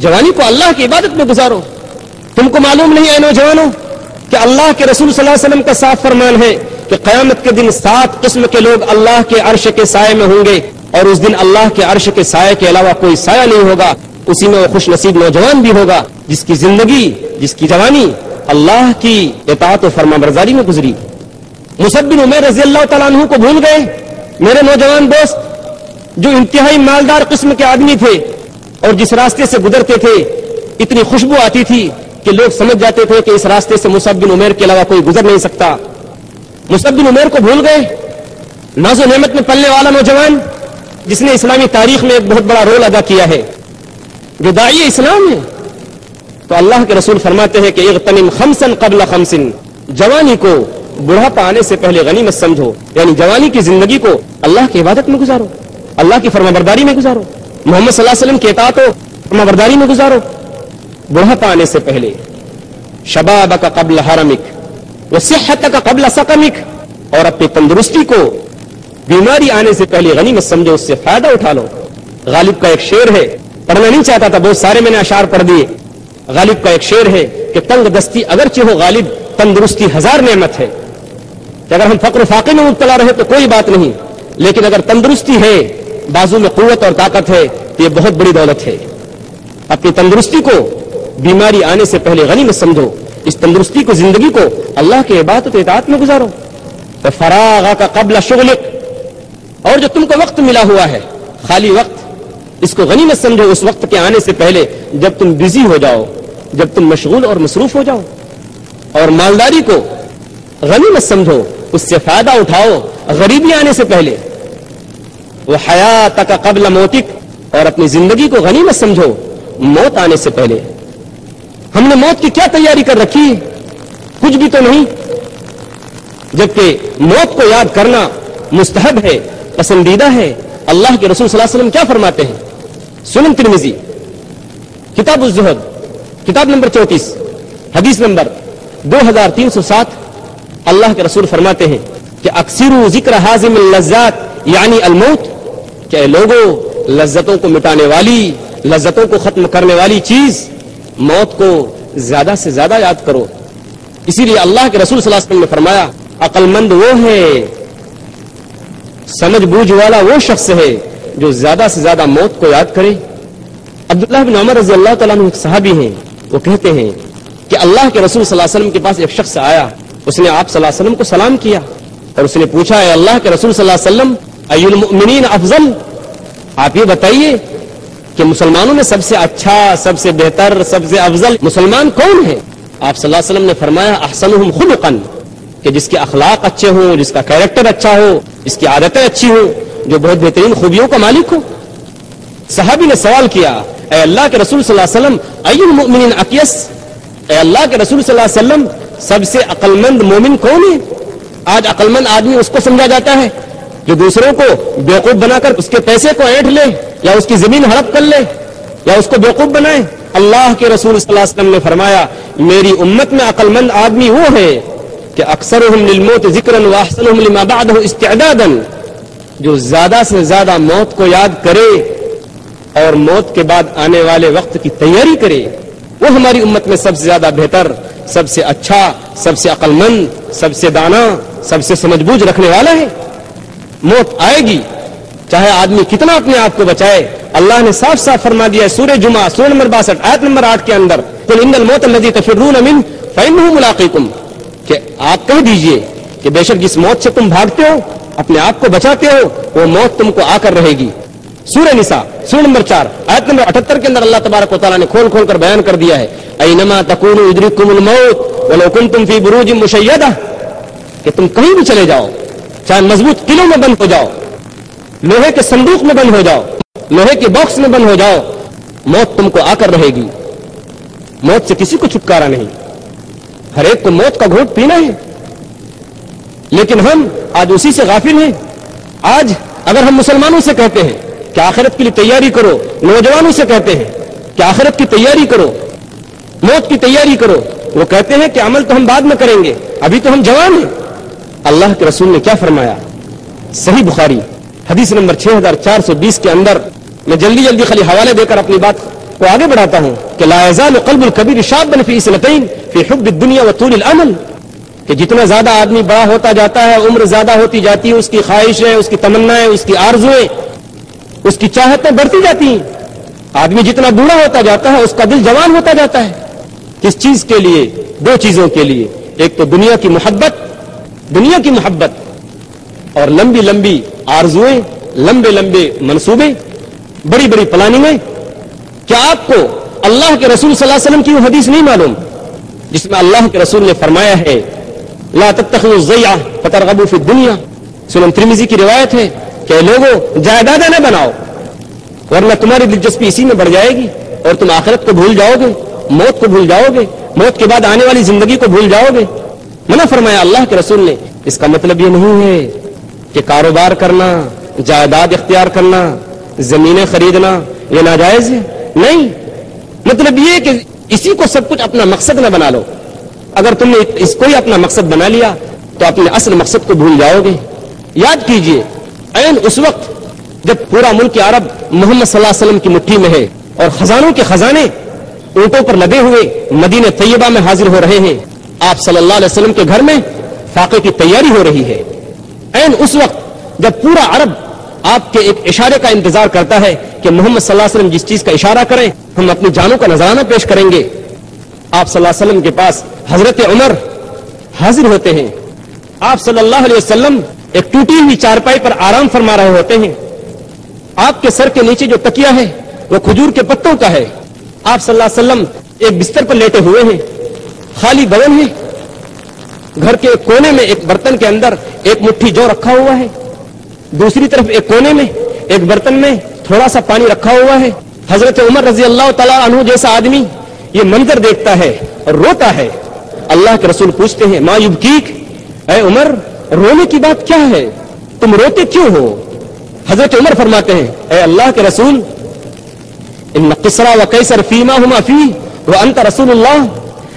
Speaker 1: جوانی کو اللہ کی عبادت میں گزارو. تم کو معلوم نہیں اے نوجوانوں کہ اللہ کے رسول صلی اللہ علیہ وسلم کا صاف فرمان ہے کہ قیامت کے دن 7 قسم کے لوگ اللہ کے عرش کے سائے میں ہوں گے، اور اس دن اللہ کے عرش کے سائے کے علاوہ کوئی سایہ نہیں ہوگا. اسی میں وہ خوش نصیب نوجوان بھی ہوگا جس کی زندگی، جس کی جوانی اللہ کی اطاعت و فرما برداری میں گزری. مصعب بن عمیر رضی اللہ تعالیٰ عنہ کو بھول گئے؟ میرے نوجوان دوست، جو انتہائی مالدار قسم کے آدمی تھے اور جس راستے سے گزرتے تھے اتنی خوشبو آتی تھی کہ لوگ سمجھ جاتے تھے کہ اس راستے سے مصعب بن عمیر کے علاوہ کوئی گزر نہیں سکتا. مصعب بن عمیر کو بھول گئے؟ ناز و نعمت میں پلنے والا نوجوان جس نے اسلامی تاریخ میں ایک بہت بڑا رول ادا کیا ہے، جو داعی اسلام ہے. تو اللہ کے رسول فرماتے ہیں کہ اغتنم خمسا قبل خمس، جوانی کو بڑھاپا آنے سے پہلے غنیمت سمجھو، یعنی جوانی کی زندگی کو اللہ کی عبادت میں گزارو، اللہ کی فرما برداری میں گزارو، محمد صلی اللہ علیہ وسلم کی اطاعت و فرما برداری میں گزارو بڑھاپا آنے سے پہلے. شبابک قبل حرمک وصحتک قبل سقمک، اور اپنی تندرستی کو بیماری آنے سے پہلے غنیمت سمجھو، اس سے فائدہ اٹھا لو. غالب کا ایک شعر ہے، پڑھنا نہیں چاہتا تھا، بہت سارے میں نے اشعار پڑھ دیے. غالب کا ایک شعر ہے کہ تنگ دستی اگرچہ ہو غالب، تندرستی 1000 نعمت ہے. کہ اگر ہم فقر و فاقے میں مبتلا رہے تو کوئی بات نہیں، لیکن اگر تندرستی ہے، بازو میں قوت اور طاقت ہے، تو یہ بہت بڑی دولت ہے. اپنی تندرستی کو بیماری آنے سے پہلے غنیمت سمجھو، اس تندرستی کو، زندگی کو اللہ کے عبادت و اطاعت میں گزارو. فراغک قبل شغلک، اور جو تم کو وقت ملا ہوا ہے، خالی وقت، اس کو غنیمت سمجھو اس وقت کے آنے سے پہلے جب تم بزی ہو جاؤ، جب تم مشغول اور مصروف ہو جاؤ. اور مالداری کو غنیمت سمجھو، اس سے فائدہ اٹھاؤ غریبی آنے سے پہلے. وحیاتک قبل موتک، اور اپنی زندگی کو غنیمت سمجھو موت آنے سے پہلے. ہم نے موت کی کیا تیاری کر رکھی؟ کچھ بھی تو نہیں. جبکہ موت کو یاد کرنا مستحب ہے، پسندیدہ ہے. اللہ کے رسول صلی اللہ علیہ وسلم کیا فرماتے ہیں؟ سنن ترمذی کتاب الزہد کتاب نمبر 34 حدیث نمبر 2307، اللہ کے رسول فرماتے ہیں کہ اکثروا ذکر حازم اللذات یعنی الموت، کہ لوگوں لذتوں کو مٹانے والی، لذتوں کو ختم کرنے والی چیز موت کو زیادہ سے زیادہ یاد کرو. اسی لیے اللہ کے رسول صلی اللہ علیہ وسلم نے فرمایا، عقل مند وہ ہے، سمجھ بوجھ والا وہ شخص ہے جو زیادہ سے زیادہ موت کو یاد کرے. عبداللہ بن عمر رضی اللہ تعالیٰ عنہ ایک صحابی ہیں، وہ کہتے ہیں کہ اللہ کے رسول صلی اللہ علیہ وسلم کے پاس ایک شخص آیا، اس نے آپ صلی اللہ علیہ وسلم کو سلام کیا اور اس نے پوچھا، اے اللہ کے رسول صلی اللہ علیہ وسلم، ای المؤمنین افضل، آپ یہ بتائیے کہ مسلمانوں میں سب سے اچھا، سب سے بہتر، سب سے افضل مسلمان کون ہے؟ آپ صلی اللہ علیہ وسلم نے فرمایا، احسنہم خلقا، کہ جس کے اخلاق اچھے ہوں، جس کا کیریکٹر اچھا ہو، جس کی عادتیں اچھی ہوں، جو بہت بہترین خوبیوں کا مالک ہو. صحابی نے سوال کیا، اے اللہ کے رسول صلی اللہ علیہ وسلم، ای المؤمنین اقیس، اے اللہ کے رسول صلی اللہ علیہ وسلم، سب سے عقل مند مومن کون ہے؟ آج عقل مند آدمی اس کو سمجھا جاتا ہے جو دوسروں کو بیوقوف بنا کر اس کے پیسے کو اینٹھ لے، یا اس کی زمین ہڑپ کر لے، یا اس کو بیوقوف بنائے. اللہ کے رسول صلی اللہ علیہ وسلم نے فرمایا، میری امت میں عقل مند آدمی وہ ہے کہ اکثرہم للموت ذکرا واحسنہم لما بعدہ استعدادا، جو زیادہ سے زیادہ موت کو یاد کرے اور موت کے بعد آنے والے وقت کی تیاری کرے، وہ ہماری امت میں سب سے زیادہ بہتر، سب سے اچھا، سب سے عقل مند، سب سے دانا، سب سے سمجھ بوجھ رکھنے والا ہے. موت آئے گی، چاہے آدمی کتنا اپنے آپ کو بچائے، اللہ نے صاف صاف فرما دیا ہے سورہ جمعہ سورہ نمبر 62 آیت نمبر 8 کے اندر، قل ان الموت الذی تفرون منہ فانہ ملاقیکم، کہ آپ کہہ دیجئے کہ بے شک جس موت سے تم بھاگتے ہو، اپنے آپ کو بچاتے ہو، وہ موت تم کو آ کر رہے گی۔ سورہ نساء سورہ نمبر 4 آیت نمبر 78 کے اندر اللہ تبارک و تعالیٰ نے کھول کھول کر بیان کر دیا ہے، اینما تکونوا یدرککم الموت ولو کنتم فی بروج مشیدہ، کہ تم کہیں بھی چلے جاؤ، چاہے مضبوط قلعوں میں بند ہو جاؤ، لوہے کے صندوق میں بند ہو جاؤ، لوہے کے باکس میں بند ہو جاؤ، موت تم کو آ کر رہے گی۔ موت سے کسی کو چھٹکارا نہیں، ہر ایک کو موت کا گھونٹ پینا ہے، لیکن ہم آج اسی سے غافل ہیں۔ آج اگر ہم مسلمانوں سے کہتے ہیں کہ آخرت کے لیے تیاری کرو، نوجوانوں سے کہتے ہیں کہ آخرت کی تیاری کرو، موت کی تیاری کرو، وہ کہتے ہیں کہ عمل تو ہم بعد میں کریں گے، ابھی تو ہم جوان ہیں۔ اللہ کے رسول نے کیا فرمایا؟ صحیح بخاری حدیث نمبر 6420 کے اندر، میں جلدی جلدی خالی حوالے دے کر اپنی بات کو آگے بڑھاتا ہوں کہ لا یزال قلب الکبیر شابا فی سنتین فی حب الدنیا وطول الامل، کہ جتنا زیادہ آدمی بڑا ہوتا جاتا ہے، عمر زیادہ ہوتی جاتی ہے، اس کی خواہشیں، اس کی تمنائیں، اس کی آرزویں، اس کی چاہتیں بڑھتی جاتی ہیں۔ آدمی جتنا بوڑھا ہوتا جاتا ہے، اس کا دل جوان ہوتا جاتا ہے۔ کس چیز کے لیے؟ دو چیزوں کے لیے، ایک تو دنیا کی محبت اور لمبی لمبی آرزویں، لمبے لمبے منصوبے، بڑی بڑی پلاننگیں۔ کیا آپ کو اللہ کے رسول صلی اللہ علیہ وسلم کی وہ حدیث نہیں معلوم جس میں اللہ کے رسول نے فرمایا ہے لا تتخذوا الضیعہ فترغبوا فی الدنیا؟ سنن ترمذی کی روایت ہے کہ لوگوں جائیدادیں نہ بناؤ ورنہ تمہاری دلچسپی اسی میں بڑھ جائے گی اور تم آخرت کو بھول جاؤ گے، موت کو بھول جاؤ گے، موت کے بعد آنے والی زندگی کو بھول جاؤ گے۔ منع فرمایا اللہ کے رسول نے۔ اس کا مطلب یہ نہیں ہے کہ کاروبار کرنا، جائیداد اختیار کرنا، زمینیں خریدنا یہ ناجائز ہے، نہیں۔ مطلب یہ کہ اسی کو سب کچھ اپنا مقصد نہ بنا لو۔ اگر تم نے اس کو ہی اپنا مقصد بنا لیا تو اپنے اصل مقصد کو بھول جاؤ گے۔ یاد کیجئے عین اس وقت جب پورا ملک عرب محمد صلی اللہ علیہ وسلم کی مٹھی میں ہے اور خزانوں کے خزانے اونٹوں پر لدے ہوئے مدینہ طیبہ میں حاضر ہو رہے ہیں، آپ صلی اللہ علیہ وسلم کے گھر میں فاقے کی تیاری ہو رہی ہے۔ عین اس وقت جب پورا عرب آپ کے ایک اشارے کا انتظار کرتا ہے کہ محمد صلی اللہ علیہ وسلم جس چیز کا اشارہ کریں ہم اپنی جانوں کا نذرانہ پیش کریں گے، آپ صلی اللہ علیہ وسلم کے پاس حضرت عمر حاضر ہوتے ہیں۔ آپ صلی اللہ علیہ وسلم ایک ٹوٹی ہوئی چارپائی پر آرام فرما رہے ہوتے ہیں۔ آپ کے سر کے نیچے جو تکیہ ہے وہ کھجور کے پتوں کا ہے۔ آپ صلی اللہ علیہ وسلم ایک بستر پر لیٹے ہوئے ہیں، خالی بدن ہے۔ گھر کے ایک کونے میں ایک برتن کے اندر ایک مٹھی جو رکھا ہوا ہے، دوسری طرف ایک کونے میں ایک برتن میں تھوڑا سا پانی رکھا ہوا ہے۔ حضرت عمر رضی اللہ تعالیٰ عنہ جیسا آدمی یہ منظر دیکھتا ہے اور روتا ہے۔ اللہ کے رسول پوچھتے ہیں ما یبکیک، اے عمر رونے کی بات کیا ہے، تم روتے کیوں ہو؟ حضرت عمر فرماتے ہیں اے اللہ کے رسول ان قصرا و قیصر فیما ہما فی وانت رسول اللہ،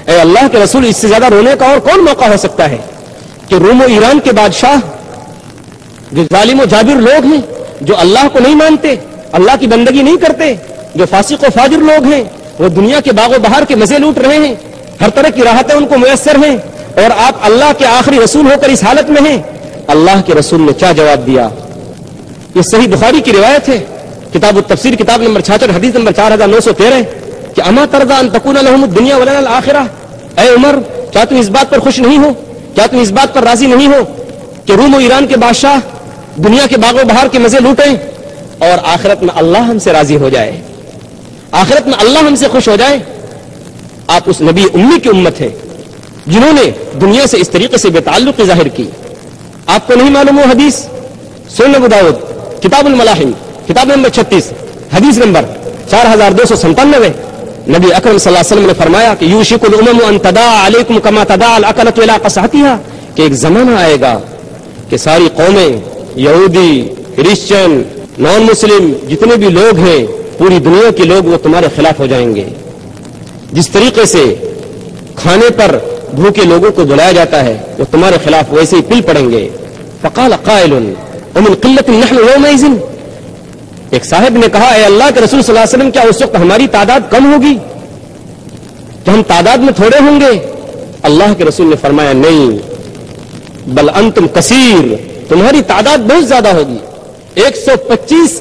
Speaker 1: اے اللہ کے رسول اس سے زیادہ رونے کا اور کون موقع ہو سکتا ہے کہ روم و ایران کے بادشاہ جو ظالم و جابر لوگ ہیں، جو اللہ کو نہیں مانتے، اللہ کی بندگی نہیں کرتے، جو فاسق و فاجر لوگ ہیں، وہ دنیا کے باغ و بہار کے مزے لوٹ رہے ہیں، ہر طرح کی راحتیں ان کو میسر ہیں، اور آپ اللہ کے آخری رسول ہو کر اس حالت میں ہیں۔ اللہ کے رسول نے کیا جواب دیا؟ یہ صحیح بخاری کی روایت ہے، کتاب التفسیر کتاب نمبر 66 حدیث نمبر 4913 کہ اما ترضى ان تكون لهم الدنيا ولنا الاخره، اے عمر کیا تم اس بات پر خوش نہیں ہو، کیا تم اس بات پر راضی نہیں ہو کہ روم و ایران کے بادشاہ دنیا کے باغ و بہار کے مزے لوٹیں اور آخرت میں اللہ ہم سے راضی ہو جائے، آخرت میں اللہ ہم سے خوش ہو جائے۔ آپ اس نبی امی کی امت ہے جنہوں نے دنیا سے اس طریقے سے بے تعلقی ظاہر کی۔ آپ کو نہیں معلوم وہ حدیث؟ سنن ابو داؤد کتاب الملاحم کتاب نمبر 36 حدیث نمبر 4297 نبی اکرم صلی اللہ علیہ وسلم نے فرمایا کہ یوشک الامم ان تداعى علیکم کما تداعى الاکلۃ الی قصعتها، کہ ایک زمانہ آئے گا کہ ساری قومیں، یہودی، کرسچن، نان مسلم، جتنے بھی لوگ ہیں، پوری دنیا کے لوگ وہ تمہارے خلاف ہو جائیں گے۔ جس طریقے سے کھانے پر بھوکے لوگوں کو بلایا جاتا ہے وہ تمہارے خلاف ویسے ہی پل پڑیں گے۔ فقال قائل ومن قلة نحن يومئذ، ایک صاحب نے کہا اے اللہ کے رسول صلی اللہ علیہ وسلم کیا اس وقت ہماری تعداد کم ہوگی، کہ ہم تعداد میں تھوڑے ہوں گے؟ اللہ کے رسول نے فرمایا نہیں، بل انتم کثیر، تمہاری تعداد بہت زیادہ ہوگی۔ 125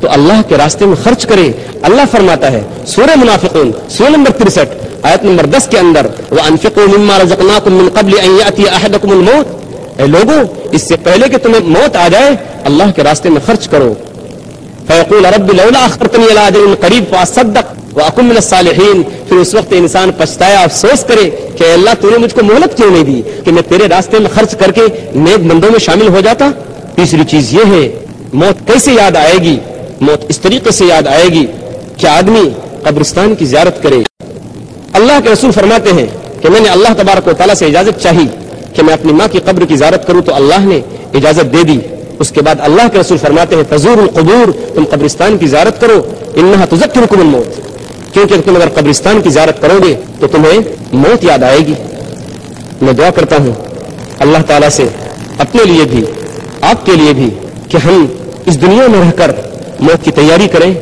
Speaker 1: تو اللہ کے راستے میں خرچ کرے. اللہ فرماتا ہے سورہ منافقون سورہ نمبر 63 آیت نمبر 10 کے اندر وَأَنفِقُوا مِمَّا رَزَقْنَاكُم مِّن قَبْلِ أَن يَأْتِيَ أَحَدَكُمُ الْمَوْتُ، اے لوگوں اس سے پہلے کہ تمہیں موت آ جائے اللہ کے راستے میں خرچ کرو. فَيَقُولَ رَبِّ لَوْلَا أَخَّرْتَنِي إِلَىٰ أَجَلٍ قَرِيبٍ فَأَصَّدَّقْ وَأَكُن مِّنَ الصَّالِحِينَ. پھر اس وقت انسان پچھتایا، افسوس کرے کہ اے اللہ تو نے مجھ کو مہلت کیوں نہیں دی کہ میں تیرے راستے میں خرچ کر کے نیک بندوں میں شامل ہو جاتا. تیسری چیز یہ ہے موت کیسے یاد آئے گی. موت اس طریقے سے یاد آئے گی کہ آدمی قبرستان کی زیارت کرے. اللہ کے رسول فرماتے ہیں کہ میں نے اللہ تبارک و تعالیٰ سے اجازت چاہی کہ میں اپنی ماں کی قبر کی زیارت کروں تو اللہ نے اجازت دے دی. اس کے بعد اللہ کے رسول فرماتے ہیں فزور القبور، تم قبرستان کی زیارت کرو انہا تذکرکم الموت، کیونکہ تم اگر قبرستان کی زیارت کرو گے تو تمہیں موت یاد آئے گی. میں دعا کرتا ہوں اللہ تعالیٰ سے اپنے لیے بھی آپ کے لیے بھی کہ ہم اس دنیا میں رہ کر موت کی تیاری کریں.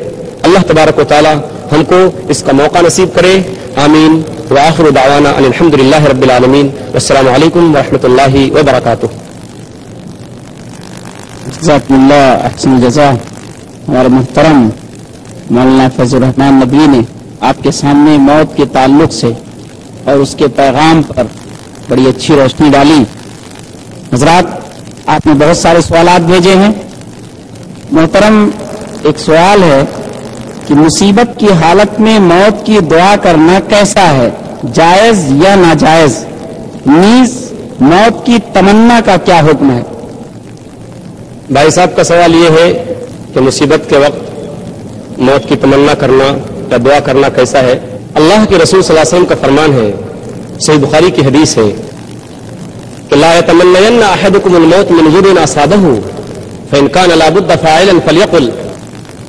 Speaker 1: اللہ تبارک و تعالیٰ ہم کو اس کا موقع نصیب کرے. آمین. وآخر دعوانا ان الحمد للہ رب العالمین والسلام علیکم ورحمۃ اللہ وبرکاتہ.
Speaker 4: جزاک اللہ احسن الجزا. ہمارے محترم مولانا فیض الرحمان ندوی نے آپ کے سامنے موت کے تعلق سے اور اس کے پیغام پر بڑی اچھی روشنی ڈالی. حضرات آپ نے بہت سارے سوالات بھیجے ہیں. محترم ایک سوال ہے کہ مصیبت کی حالت میں موت کی دعا کرنا کیسا ہے، جائز یا ناجائز؟ نیز موت کی تمنا کا کیا حکم ہے؟
Speaker 1: بھائی صاحب کا سوال یہ ہے کہ مصیبت کے وقت موت کی تمنا کرنا یا دعا کرنا کیسا ہے. اللہ کے رسول صلی اللہ علیہ وسلم کا فرمان ہے، صحیح بخاری کی حدیث ہے کہ لا يتمنين احدكم الموت من غير اصابه فان كان لا بد فاعلا فليقل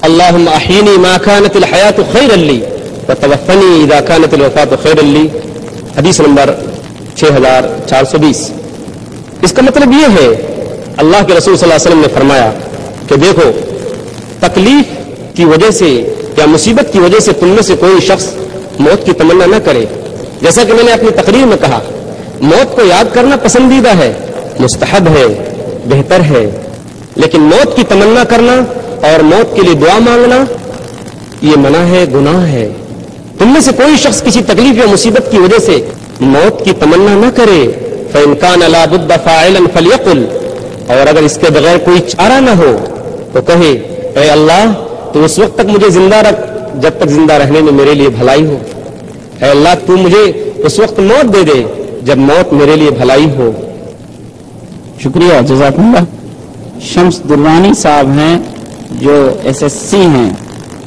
Speaker 1: اللهم احيني ما كانت الحياه خيرا لي وتوفني اذا كانت الوفاه خيرا لي. حدیث نمبر 6420. اس کا مطلب یہ ہے اللہ کے رسول صلی اللہ علیہ وسلم نے فرمایا کہ دیکھو تکلیف کی وجہ سے یا مصیبت کی وجہ سے تم میں سے کوئی شخص موت کی تمنا نہ کرے. جیسا کہ میں نے اپنی تقریر میں کہا موت کو یاد کرنا پسندیدہ ہے، مستحب ہے، بہتر ہے، لیکن موت کی تمنا کرنا اور موت کے لیے دعا مانگنا یہ منع ہے، گناہ ہے. تم میں سے کوئی شخص کسی تکلیف یا مصیبت کی وجہ سے موت کی تمنا نہ کرے. فإن كان لا بد فاعلا فليقل، اور اگر اس کے بغیر کوئی چارہ نہ ہو تو کہے اے اللہ تو اس وقت تک مجھے زندہ رکھ جب تک زندہ رہنے میں میرے لیے بھلائی ہو. اے اللہ تو مجھے اس وقت موت دے دے جب موت میرے لیے بھلائی ہو.
Speaker 4: شکریہ، جزاک اللہ. شمس درانی صاحب ہیں جو SSC ہیں،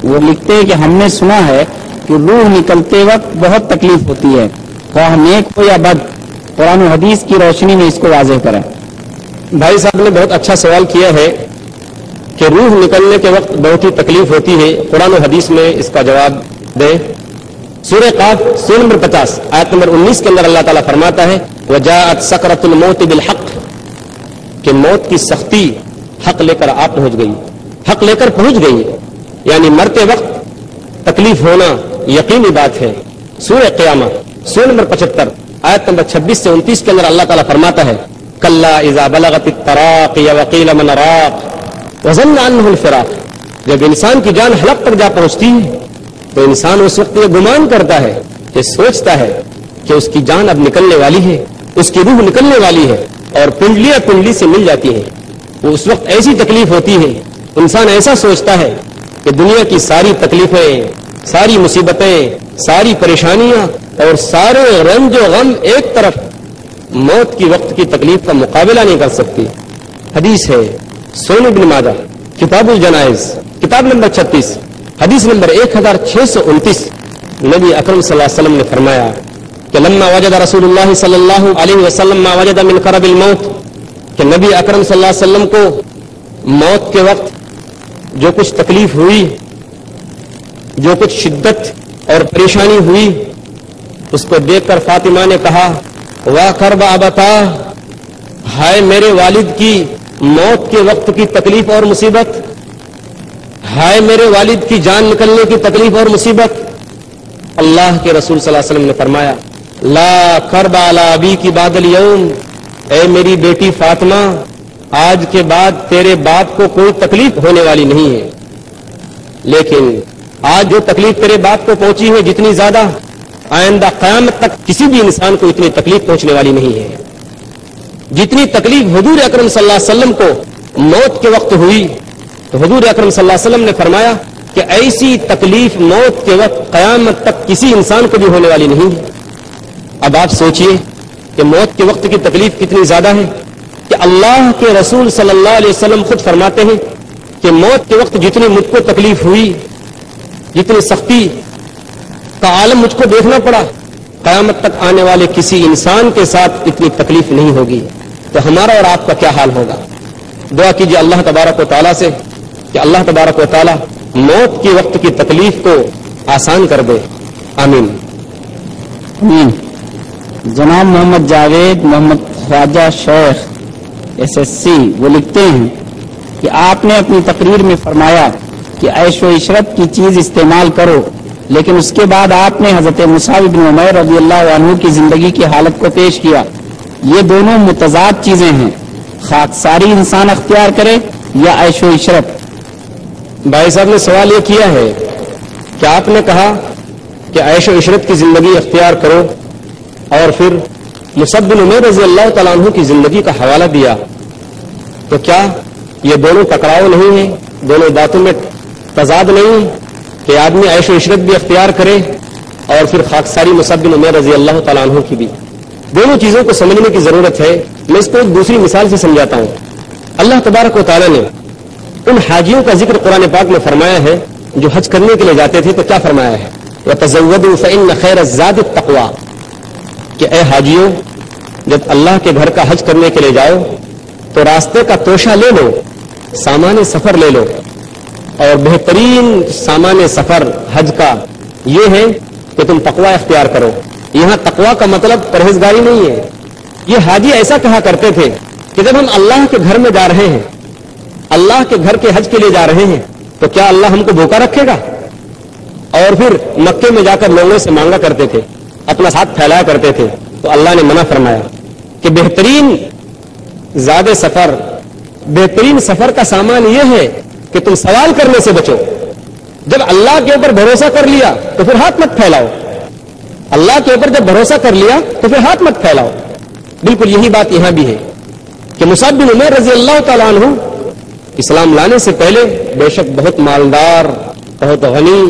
Speaker 4: وہ لکھتے ہیں کہ ہم نے سنا ہے کہ روح نکلتے وقت بہت تکلیف ہوتی ہے، خواہ نیک ہو یا بد. قرآن و حدیث کی روشنی میں اس کو واضح کریں.
Speaker 1: بھائی صاحب نے بہت اچھا سوال کیا ہے کہ روح نکلنے کے وقت بہت ہی تکلیف ہوتی ہے. قرآن و حدیث میں اس کا جواب دیں. سورہ قاف سورہ نمبر 50 آیت نمبر 19 کے اندر اللہ تعالیٰ فرماتا ہے وجاءت سکرۃ الموت بالحق، کہ موت کی سختی حق لے کر آپ پہنچ گئی، حق لے کر پہنچ گئی، یعنی مرتے وقت تکلیف ہونا یقینی بات ہے. سورہ قیامہ سورہ نمبر 75 آیت نمبر 26 سے 29 کے اندر اللہ تعالیٰ فرماتا ہے کلا اذا بلغت التراقی وقیل من راق وظن عنہ الفراق. جب انسان کی جان حلق تک جا پہنچتی ہے تو انسان اس وقت یہ گمان کرتا ہے، کہ سوچتا ہے کہ اس کی جان اب نکلنے والی ہے، اس کی روح نکلنے والی ہے اور پنڈلیاں پنڈلی سے مل جاتی ہیں. وہ اس وقت ایسی تکلیف ہوتی ہے، انسان ایسا سوچتا ہے کہ دنیا کی ساری تکلیفیں، ساری مصیبتیں، ساری پریشانیاں اور سارے رنج و غم ایک طرف، موت کی وقت کی تکلیف کا مقابلہ نہیں کر سکتی. حدیث ہے سنن ابن ماجہ کتاب الجنائز کتاب نمبر 36 حدیث نمبر 1629. نبی اکرم صلی اللہ علیہ وسلم نے فرمایا کہ لما وجد رسول اللہ صلی اللہ علیہ وسلم ما وجد من کرب الموت، کہ نبی اکرم صلی اللہ علیہ وسلم کو موت کے وقت جو کچھ تکلیف ہوئی، جو کچھ شدت اور پریشانی ہوئی، اس کو دیکھ کر فاطمہ نے کہا واہ کرب ابتا، ہائے میرے والد کی موت کے وقت کی تکلیف اور مصیبت، ہائے میرے والد کی جان نکلنے کی تکلیف اور مصیبت. اللہ کے رسول صلی اللہ علیہ وسلم نے فرمایا لا کرب علی ابی کی بعد الیوم، اے میری بیٹی فاطمہ آج کے بعد تیرے باپ کو کوئی تکلیف ہونے والی نہیں ہے. لیکن آج جو تکلیف تیرے باپ کو پہنچی ہے جتنی زیادہ آئندہ قیامت تک کسی بھی انسان کو اتنی تکلیف پہنچنے والی نہیں ہے. جتنی تکلیف حضور اکرم صلی اللہ علیہ وسلم کو موت کے وقت ہوئی تو حضور اکرم صلی اللہ علیہ وسلم نے فرمایا کہ ایسی تکلیف موت کے وقت قیامت تک کسی انسان کو بھی ہونے والی نہیں ہے. اب آپ سوچئے کہ موت کے وقت کی تکلیف کتنی زیادہ ہے کہ اللہ کے رسول صلی اللہ علیہ وسلم خود فرماتے ہیں کہ موت کے وقت جتنی مجھ کو تکلیف ہوئی، جتنی سختی کا عالم مجھ کو دیکھنا پڑا، قیامت تک آنے والے کسی انسان کے ساتھ اتنی تکلیف نہیں ہوگی. تو ہمارا اور آپ کا کیا حال ہوگا؟ دعا کیجیے اللہ تبارک و تعالیٰ سے کہ اللہ تبارک و تعالیٰ موت کے وقت کی تکلیف کو آسان کر دے. آمین.
Speaker 4: آمین. جناب محمد جاوید محمد خواجہ شیخ SSC وہ لکھتے ہیں کہ آپ نے اپنی تقریر میں فرمایا کہ عیش و عشرت کی چیز استعمال کرو، لیکن اس کے بعد آپ نے حضرت مصعب بن عمیر رضی اللہ عنہ کی زندگی کی حالت کو پیش کیا. یہ دونوں متضاد چیزیں ہیں، خاکساری انسان اختیار کرے یا عیش و عشرت؟
Speaker 1: بھائی صاحب نے سوال یہ کیا ہے کہ آپ نے کہا کہ عیش و عشرت کی زندگی اختیار کرو اور پھر مصعب بن عمیر رضی اللہ تعالیٰ عنہ کی زندگی کا حوالہ دیا، تو کیا یہ دونوں ٹکراؤ نہیں ہیں؟ دونوں باتوں میں تضاد نہیں کہ آدمی عیش و عشرت بھی اختیار کرے اور پھر خاکساری مصعب بن عمیر رضی اللہ تعالیٰ عنہ کی بھی؟ دونوں چیزوں کو سمجھنے کی ضرورت ہے. میں اس کو ایک دوسری مثال سے سمجھاتا ہوں. اللہ تبارک و تعالیٰ نے ان حاجیوں کا ذکر قرآن پاک میں فرمایا ہے جو حج کرنے کے لیے جاتے تھے، تو کیا فرمایا ہے؟ وَتَزَوَّدُوا فَإِنَّ خَيْرَ الزَّادِ التَّقْوَىٰ کہ اے حاجیوں جب اللہ کے گھر کا حج کرنے کے لیے جاؤ تو راستے کا توشہ لے لو، سامان سفر لے لو، اور بہترین سامان سفر حج کا یہ ہے کہ تم تقوی اختیار کرو. یہاں تقوی کا مطلب پرہیزگاری نہیں ہے. یہ حاجی ایسا کہا کرتے تھے کہ جب ہم اللہ کے گھر میں جا رہے ہیں، اللہ کے گھر کے حج کے لیے جا رہے ہیں، تو کیا اللہ ہم کو بھوکا رکھے گا؟ اور پھر مکے میں جا کر لوگوں سے مانگا کرتے تھے، اپنا ہاتھ پھیلایا کرتے تھے. تو اللہ نے منع فرمایا کہ بہترین زیادہ سفر، بہترین سفر کا سامان یہ ہے کہ تم سوال کرنے سے بچو. جب اللہ کے اوپر بھروسہ کر لیا تو پھر ہاتھ مت پھیلاؤ. اللہ کے اوپر جب بھروسہ کر لیا تو پھر ہاتھ مت پھیلاؤ. بالکل یہی بات یہاں بھی ہے کہ مصعب بن عمیر رضی اللہ تعالیٰ عنہ اسلام لانے سے پہلے بے شک بہت مالدار، بہت غنی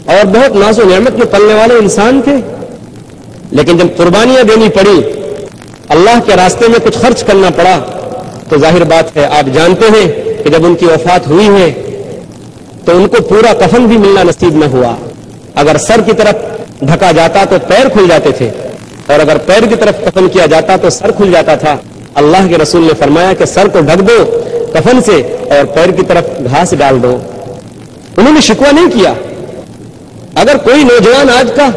Speaker 1: اور بہت ناز و نعمت میں پلنے والے انسان تھے، لیکن جب قربانیاں دینی پڑی، اللہ کے راستے میں کچھ خرچ کرنا پڑا، تو ظاہر بات ہے آپ جانتے ہیں کہ جب ان کی وفات ہوئی ہے تو ان کو پورا کفن بھی ملنا نصیب نہ ہوا. اگر سر کی طرف ڈھکا جاتا تو پیر کھل جاتے تھے، اور اگر پیر کی طرف کفن کیا جاتا تو سر کھل جاتا تھا. اللہ کے رسول نے فرمایا کہ سر کو ڈھک دو کفن سے اور پیر کی طرف گھاس ڈال دو. انہوں نے شکوہ نہیں کیا. اگر کوئی نوجوان آج کا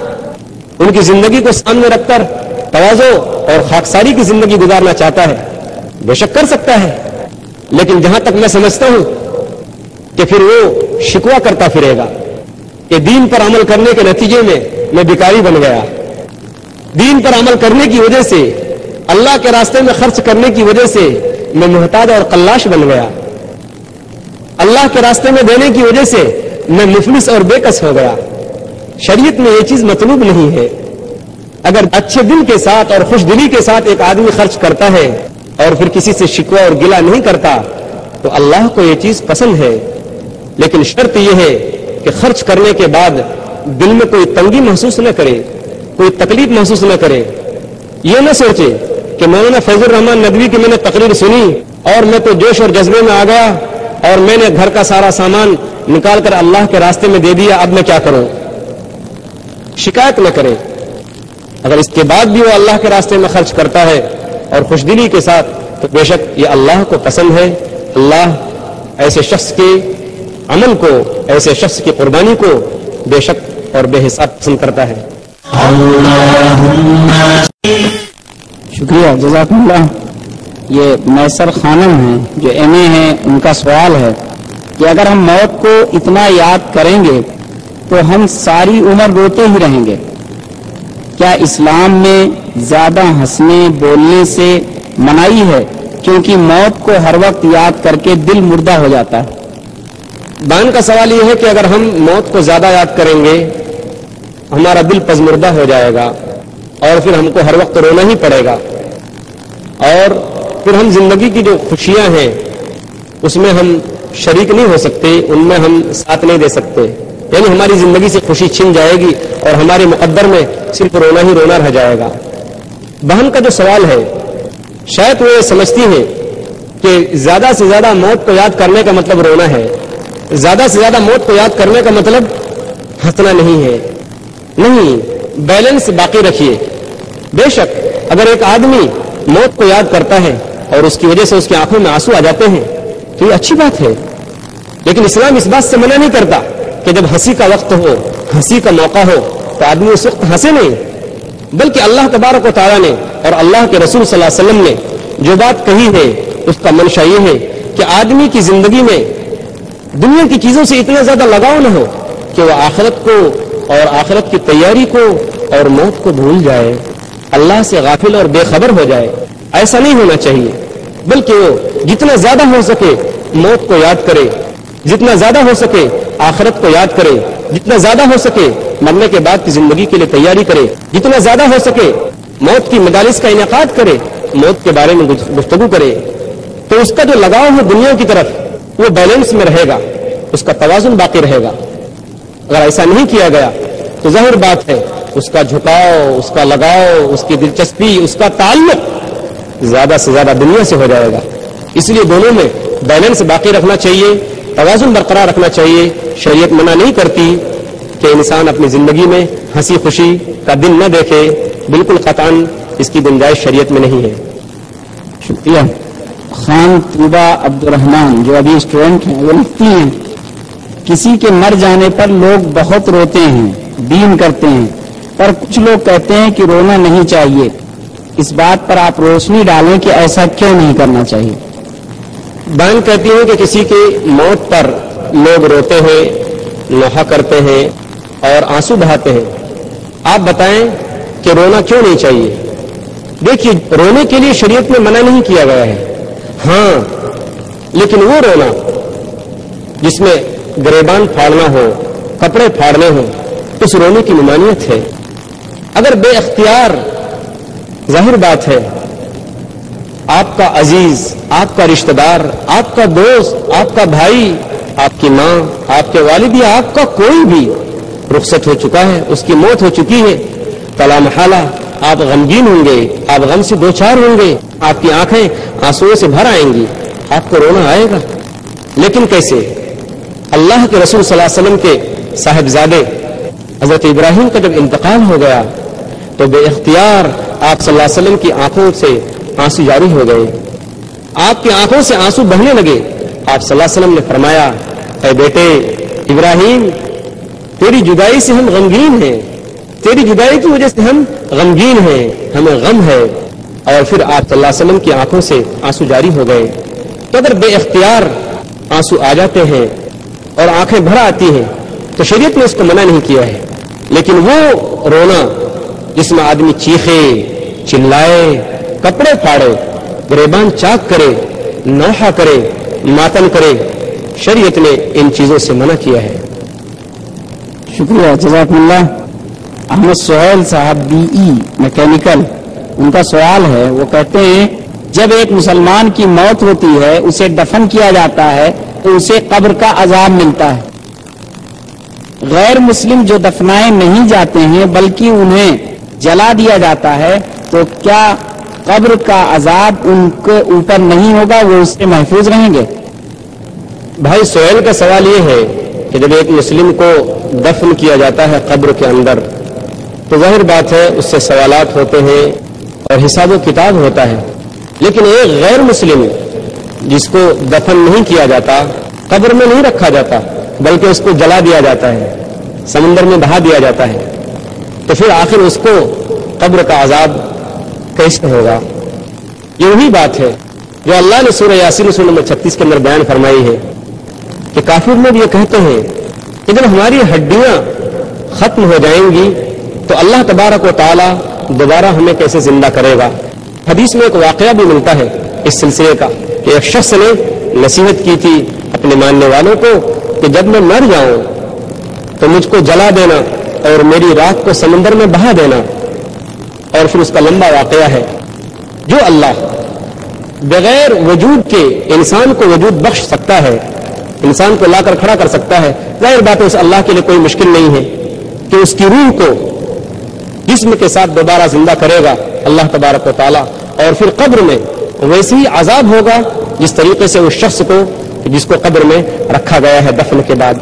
Speaker 1: ان کی زندگی کو سامنے رکھ کر تواضع اور خاکساری کی زندگی گزارنا چاہتا ہے، بے شک کر سکتا ہے، لیکن جہاں تک میں سمجھتا ہوں کہ پھر وہ شکوہ کرتا پھرے گا کہ دین پر عمل کرنے کے نتیجے میں بیکاری بن گیا، دین پر عمل کرنے کی وجہ سے، اللہ کے راستے میں خرچ کرنے کی وجہ سے میں محتاج اور قلاش بن گیا، اللہ کے راستے میں دینے کی وجہ سے میں مفلس اور بے کس ہو گیا. شریعت میں یہ چیز مطلوب نہیں ہے. اگر اچھے دل کے ساتھ اور خوش دلی کے ساتھ ایک آدمی خرچ کرتا ہے اور پھر کسی سے شکوہ اور گلہ نہیں کرتا تو اللہ کو یہ چیز پسند ہے. لیکن شرط یہ ہے کہ خرچ کرنے کے بعد دل میں کوئی تنگی محسوس نہ کرے، کوئی تکلیف محسوس نہ کرے. یہ نہ سوچے کہ مولانا فیض الرحمان ندوی کی میں نے تقریر سنی اور میں تو جوش اور جذبے میں آ گیا اور میں نے گھر کا سارا سامان نکال کر اللہ کے راستے میں دے دیا، اب میں کیا کروں. شکایت نہ کرے. اگر اس کے بعد بھی وہ اللہ کے راستے میں خرچ کرتا ہے اور خوش دلی کے ساتھ تو بے شک یہ اللہ کو پسند ہے. اللہ ایسے شخص کے عمل کو، ایسے شخص کی قربانی کو بے شک اور بے حساب پسند کرتا ہے.
Speaker 4: شکریہ، جزاکم اللہ. یہ میسر خانم ہیں جو MA ہیں، ان کا سوال ہے کہ اگر ہم موت کو اتنا یاد کریں گے تو ہم ساری عمر روتے ہی رہیں گے. کیا اسلام میں زیادہ ہنسنے بولنے سے منائی ہے کیونکہ موت کو ہر وقت یاد کر کے دل مردہ ہو جاتا ہے؟
Speaker 1: بیان کا سوال یہ ہے کہ اگر ہم موت کو زیادہ یاد کریں گے ہمارا دل پزمردہ ہو جائے گا اور پھر ہم کو ہر وقت رونا ہی پڑے گا، اور پھر ہم زندگی کی جو خوشیاں ہیں اس میں ہم شریک نہیں ہو سکتے، ان میں ہم ساتھ نہیں دے سکتے، یعنی ہماری زندگی سے خوشی چھن جائے گی اور ہمارے مقدر میں صرف رونا ہی رونا رہ جائے گا۔ بہن کا جو سوال ہے، شاید وہ یہ سمجھتی ہے کہ زیادہ سے زیادہ موت کو یاد کرنے کا مطلب رونا ہے، زیادہ سے زیادہ موت کو یاد کرنے کا مطلب ہنسنا نہیں ہے۔ نہیں، بیلنس باقی رکھیے۔ بے شک اگر ایک آدمی موت کو یاد کرتا ہے اور اس کی وجہ سے اس کی آنکھوں میں آنسو آ جاتے ہیں تو یہ اچھی بات ہے، لیکن اسلام اس بات سے منع نہیں کرتا کہ جب ہنسی کا وقت ہو، ہنسی کا موقع ہو تو آدمی اس وقت ہنسے نہیں، بلکہ اللہ تبارک و تعالیٰ نے اور اللہ کے رسول صلی اللہ علیہ وسلم نے جو بات کہی ہے اس کا منشا یہ ہے کہ آدمی کی زندگی میں دنیا کی چیزوں سے اتنا زیادہ لگاؤ نہ ہو کہ وہ آخرت کو اور آخرت کی تیاری کو اور موت کو بھول جائے، اللہ سے غافل اور بے خبر ہو جائے۔ ایسا نہیں ہونا چاہیے، بلکہ وہ جتنا زیادہ ہو سکے موت کو یاد کرے، جتنا زیادہ ہو سکے آخرت کو یاد کرے، جتنا زیادہ ہو سکے مرنے کے بعد کی زندگی کے لیے تیاری کرے، جتنا زیادہ ہو سکے موت کی مجالس کا انعقاد کرے، موت کے بارے میں گفتگو کرے، تو اس کا جو لگاؤ ہے دنیا کی طرف وہ بیلنس میں رہے گا، اس کا توازن باقی رہے گا۔ اگر ایسا نہیں کیا گیا تو ظاہر بات ہے اس کا جھکاؤ، اس کا لگاؤ، اس کی دلچسپی، اس کا تعلق زیادہ سے زیادہ دنیا سے ہو جائے گا۔ اس لیے دونوں میں بیلنس باقی رکھنا چاہیے، توازن برقرار رکھنا چاہیے۔ شریعت منع نہیں کرتی کہ انسان اپنی زندگی میں ہنسی خوشی کا دن نہ دیکھے، بالکل قطعاً اس کی گنجائش شریعت میں نہیں ہے۔
Speaker 4: شکریہ۔ خان طیبہ عبد الرحمان جو ابھی اسٹوڈنٹ ہیں وہ لکھتی ہیں کسی کے مر جانے پر لوگ بہت روتے ہیں، دین کرتے ہیں، پر کچھ لوگ کہتے ہیں کہ رونا نہیں چاہیے، اس بات پر آپ روشنی ڈالیں کہ ایسا کیوں نہیں کرنا چاہیے؟
Speaker 1: بہن کہتی ہیں کہ کسی کی موت پر لوگ روتے ہیں، نوحہ کرتے ہیں اور آنسو بہاتے ہیں، آپ بتائیں کہ رونا کیوں نہیں چاہیے؟ دیکھیے، رونے کے لیے شریعت میں منع نہیں کیا گیا ہے، ہاں لیکن وہ رونا جس میں گریبان پھاڑنا ہو، کپڑے پھاڑنے ہوں، اس رونے کی ممانعت ہے۔ اگر بے اختیار، ظاہر بات ہے آپ کا عزیز، آپ کا رشتہ دار، آپ کا دوست، آپ کا بھائی، آپ کی ماں، آپ کے والد یا آپ کا کوئی بھی رخصت ہو چکا ہے، اس کی موت ہو چکی ہے، فلا محالہ آپ غمگین ہوں گے، آپ غم سے دوچار ہوں گے، آپ کی آنکھیں آنسوؤں سے بھر آئیں گی، آپ کو رونا آئے گا، لیکن کیسے؟ اللہ کے رسول صلی اللہ علیہ وسلم کے صاحبزادے حضرت ابراہیم کا جب انتقال ہو گیا تو بے اختیار آپ صلی اللہ علیہ وسلم کی آنکھوں سے آنسو جاری ہو گئے، آپ کی آنکھوں سے آنسو بہنے لگے۔ آپ صلی اللہ علیہ وسلم نے فرمایا، اے بیٹے ابراہیم، تیری جدائی سے ہم غمگین ہیں، تیری جدائی کی وجہ سے ہم غمگین ہیں، ہمیں غم ہے، اور پھر آپ صلی اللہ علیہ وسلم کی آنکھوں سے آنسو جاری ہو گئے۔ تو اگر بے اختیار آنسو آ جاتے ہیں اور آنکھیں بھر آتی ہیں تو شریعت نے اس کو منع نہیں کیا ہے، لیکن وہ رونا جس میں آدمی چیخے، چلائے، کپڑے پھاڑے، گریبان چاک کرے، نوحہ کرے، ماتم کرے، شریعت نے ان چیزوں سے منع کیا ہے۔
Speaker 4: شکریہ، جزاک اللہ۔ احمد سہیل صاحب BE میکینیکل، ان کا سوال ہے، وہ کہتے ہیں جب ایک مسلمان کی موت ہوتی ہے اسے دفن کیا جاتا ہے تو اسے قبر کا عذاب ملتا ہے، غیر مسلم جو دفنائے نہیں جاتے ہیں بلکہ انہیں جلا دیا جاتا ہے تو کیا قبر کا عذاب ان کے اوپر نہیں ہوگا، وہ اس سے محفوظ رہیں گے؟
Speaker 1: بھائی سہیل کا سوال یہ ہے کہ جب ایک مسلم کو دفن کیا جاتا ہے قبر کے اندر تو ظاہر بات ہے اس سے سوالات ہوتے ہیں اور حساب و کتاب ہوتا ہے، لیکن ایک غیر مسلم جس کو دفن نہیں کیا جاتا، قبر میں نہیں رکھا جاتا بلکہ اس کو جلا دیا جاتا ہے، سمندر میں بہا دیا جاتا ہے، تو پھر آخر اس کو قبر کا عذاب کیسے ہوگا؟ یہ وہی بات ہے جو اللہ نے سورہ یاسین سورہ نمبر 36 کے اندر بیان فرمائی ہے کہ کافر لوگ یہ کہتے ہیں کہ جب ہماری ہڈیاں ختم ہو جائیں گی تو اللہ تبارک و تعالی دوبارہ ہمیں کیسے زندہ کرے گا؟ حدیث میں ایک واقعہ بھی ملتا ہے اس سلسلے کا کہ ایک شخص نے نصیحت کی تھی اپنے ماننے والوں کو کہ جب میں مر جاؤں تو مجھ کو جلا دینا اور میری راکھ کو سمندر میں بہا دینا. اور پھر اس کا لمبا واقعہ ہے. جو اللہ بغیر وجود کے انسان کو وجود بخش سکتا ہے, انسان کو لا کر کھڑا کر سکتا ہے, ظاہر بات ہے اس اللہ کے لیے کوئی مشکل نہیں ہے کہ اس کی روح کو جسم کے ساتھ دوبارہ زندہ کرے گا اللہ تبارک و تعالیٰ. اور پھر قبر میں ویسے ہی عذاب ہوگا جس طریقے سے اس شخص کو جس کو قبر میں رکھا گیا ہے دفن کے بعد,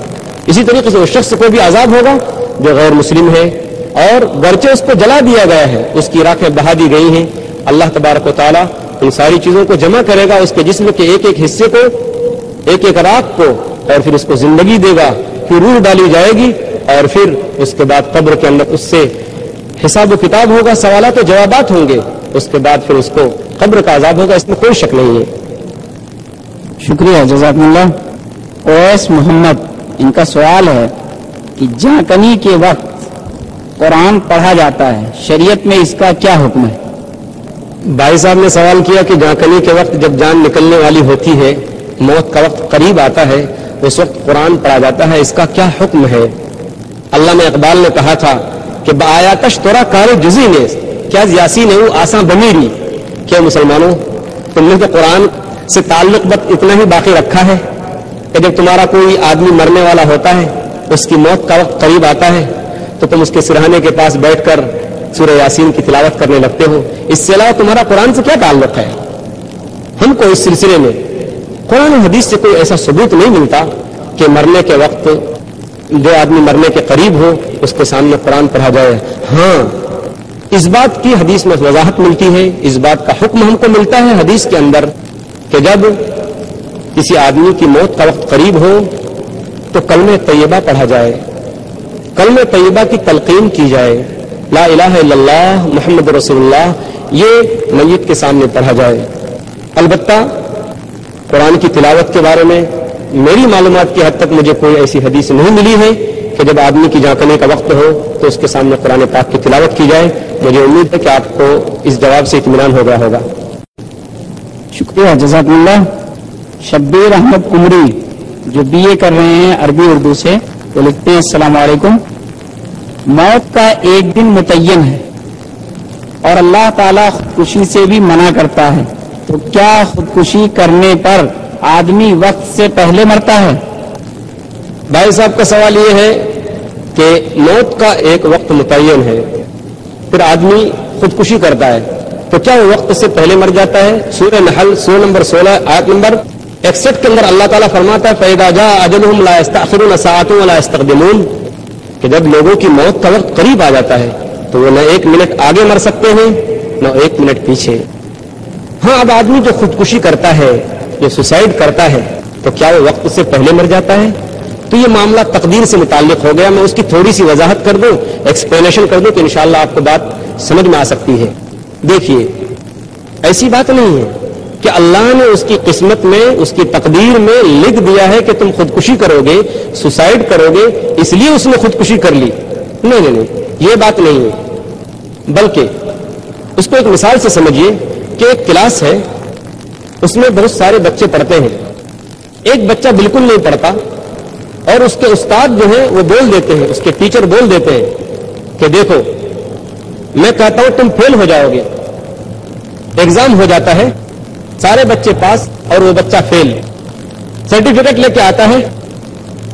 Speaker 1: اسی طریقے سے اس شخص کو بھی عذاب ہوگا جو غیر مسلم ہے. اور گرچہ اس کو جلا دیا گیا ہے, اس کی راکھیں بہا دی گئی ہیں, اللہ تبارک و تعالیٰ ان ساری چیزوں کو جمع کرے گا, اس کے جسم کے ایک ایک حصے کو, ایک ایک راکھ کو, اور پھر اس کو زندگی دے گا, پھر روح ڈالی جائے گی, اور پھر اس کے بعد قبر کے اندر اس سے حساب و کتاب ہوگا, سوالات و جوابات ہوں گے, اس کے بعد پھر اس کو قبر کا عذاب ہوگا, اس میں کوئی شک نہیں ہے.
Speaker 4: شکریہ, جزاک اللہ. اویس محمد, ان کا سوال ہے کہ جانکنی کے وقت قرآن پڑھا جاتا ہے, شریعت میں اس کا کیا حکم ہے؟
Speaker 1: بھائی صاحب نے سوال کیا کہ جانکنی کے وقت جب جان نکلنے والی ہوتی ہے, موت کا وقت قریب آتا ہے, اس وقت قرآن پڑھا جاتا ہے, اس کا کیا حکم ہے؟ علامہ اقبال نے کہا تھا کہ بآیاتش تورا کار جزی نے کیا یاسی نے وہ آساں بمیری. کیا مسلمانوں, تم نے تو قرآن سے تعلق بس اتنا ہی باقی رکھا ہے کہ جب تمہارا کوئی آدمی مرنے والا ہوتا ہے, اس کی موت کا وقت قریب آتا ہے, تو تم اس کے سرہانے کے پاس بیٹھ کر سورہ یاسین کی تلاوت کرنے لگتے ہو. اس سے علاوہ تمہارا قرآن سے کیا تعلق ہے؟ ہم کو اس سلسلے میں قرآن و حدیث سے کوئی ایسا ثبوت نہیں ملتا کہ مرنے کے وقت جو آدمی مرنے کے قریب ہو اس کے سامنے قرآن پڑھا جائے. ہاں, اس بات کی حدیث میں وضاحت ملتی ہے, اس بات کا حکم ہم کو ملتا ہے حدیث کے اندر کہ جب کسی آدمی کی موت کا وقت قریب ہو تو کلمہ طیبہ پڑھا جائے, کلمہ طیبہ کی تلقین کی جائے, لا الہ الا اللہ محمد رسول اللہ, یہ میت کے سامنے پڑھا جائے. البتہ قرآن کی تلاوت کے بارے میں میری معلومات کی حد تک مجھے کوئی ایسی حدیث نہیں ملی ہے کہ جب آدمی کی جانکنے کا وقت ہو تو اس کے سامنے قرآن پاک کی تلاوت کی جائے. مجھے امید ہے کہ آپ کو اس جواب سے اطمینان ہو گیا ہوگا.
Speaker 4: شکریہ, جزاک اللہ. شبیر احمد عمری جو BA کر رہے ہیں عربی اردو سے, وہ لکھتے ہیں السلام علیکم. موت کا ایک دن متعین ہے اور اللہ تعالیٰ خودکشی سے بھی منع کرتا ہے, تو کیا خودکشی کرنے پر آدمی وقت سے پہلے مرتا ہے؟
Speaker 1: بھائی صاحب کا سوال یہ ہے کہ موت کا ایک وقت متعین ہے, پھر آدمی خودکشی کرتا ہے, تو کیا وہ وقت سے پہلے مر جاتا ہے؟ سورہ نحل سورہ نمبر 16 آیت نمبر 61 کے اندر اللہ تعالیٰ فرماتا ہے فَإِذَا جَاءَ أَجَلُهُمْ لَا يَسْتَأْخِرُونَ سَاعَةً وَلَا يَسْتَقْدِمُونَ, کہ جب لوگوں کی موت کا وقت قریب آ جاتا ہے تو وہ نہ 1 منٹ آگے مر سکتے ہیں نہ 1 منٹ پیچھے. ہاں, اب آدمی جو خودکشی کرتا ہے, جو سوسائڈ کرتا ہے, تو کیا وہ وقت سے پہلے مر جاتا ہے؟ تو یہ معاملہ تقدیر سے متعلق ہو گیا. میں اس کی تھوڑی سی وضاحت کر دوں, ایکسپلینیشن کر دوں, کہ انشاءاللہ آپ کو بات سمجھ میں آ سکتی ہے. دیکھیے, ایسی بات نہیں ہے کہ اللہ نے اس کی قسمت میں, اس کی تقدیر میں لکھ دیا ہے کہ تم خودکشی کرو گے, سوسائڈ کرو گے, اس لیے اس نے خودکشی کر لی. نہیں, یہ بات نہیں ہے. بلکہ اس کو ایک مثال سے سمجھیے کہ ایک کلاس ہے, اس میں بہت سارے بچے پڑھتے ہیں. ایک بچہ بالکل نہیں پڑھتا اور اس کے استاد جو ہیں وہ بول دیتے ہیں, اس کے ٹیچر بول دیتے ہیں کہ دیکھو میں کہتا ہوں تم فیل ہو جاؤ گے. ایگزام ہو جاتا ہے, سارے بچے پاس اور وہ بچہ فیل. سرٹیفکیٹ لے کے آتا ہے,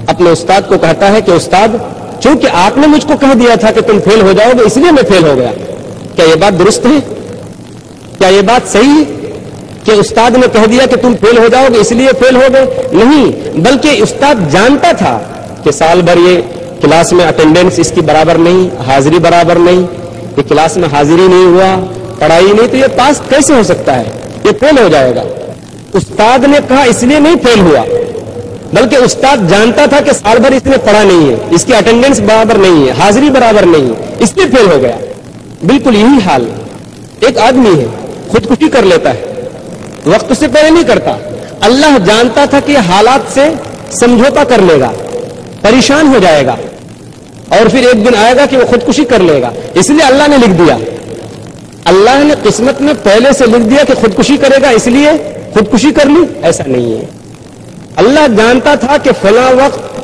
Speaker 1: اپنے استاد کو کہتا ہے کہ استاد, چونکہ آپ نے مجھ کو کہہ دیا تھا کہ تم فیل ہو جاؤ گے اس لیے میں فیل ہو گیا. کیا یہ بات درست ہے؟ کیا یہ بات صحیح ہے کہ استاد نے کہہ دیا کہ تم فیل ہو جاؤ گے اس لیے فیل ہو گئے؟ نہیں, بلکہ استاد جانتا تھا کہ سال بھر یہ کلاس میں اٹینڈنس اس کی برابر نہیں, حاضری برابر نہیں, یہ کلاس میں حاضری نہیں ہوا, پڑھائی نہیں, تو یہ پاس کیسے ہو سکتا ہے, یہ فیل ہو جائے گا. استاد نے کہا اس لیے نہیں فیل ہوا, بلکہ استاد جانتا تھا کہ سال بھر اس نے پڑھا نہیں ہے, اس کی اٹینڈنس برابر نہیں ہے, حاضری برابر نہیں ہے, اس لیے فیل ہو گیا. بالکل یہی حال ایک آدمی ہے, خودکشی کر لیتا ہے, وقت سے پہلے نہیں کرتا. اللہ جانتا تھا کہ حالات سے سمجھوتا کر لے گا, پریشان ہو جائے گا, اور پھر ایک دن آئے گا کہ وہ خودکشی کر لے گا, اس لیے اللہ نے لکھ دیا. اللہ نے قسمت میں پہلے سے لکھ دیا کہ خودکشی کرے گا اس لیے خودکشی کر لی, ایسا نہیں ہے. اللہ جانتا تھا کہ فلاں وقت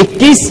Speaker 1: 21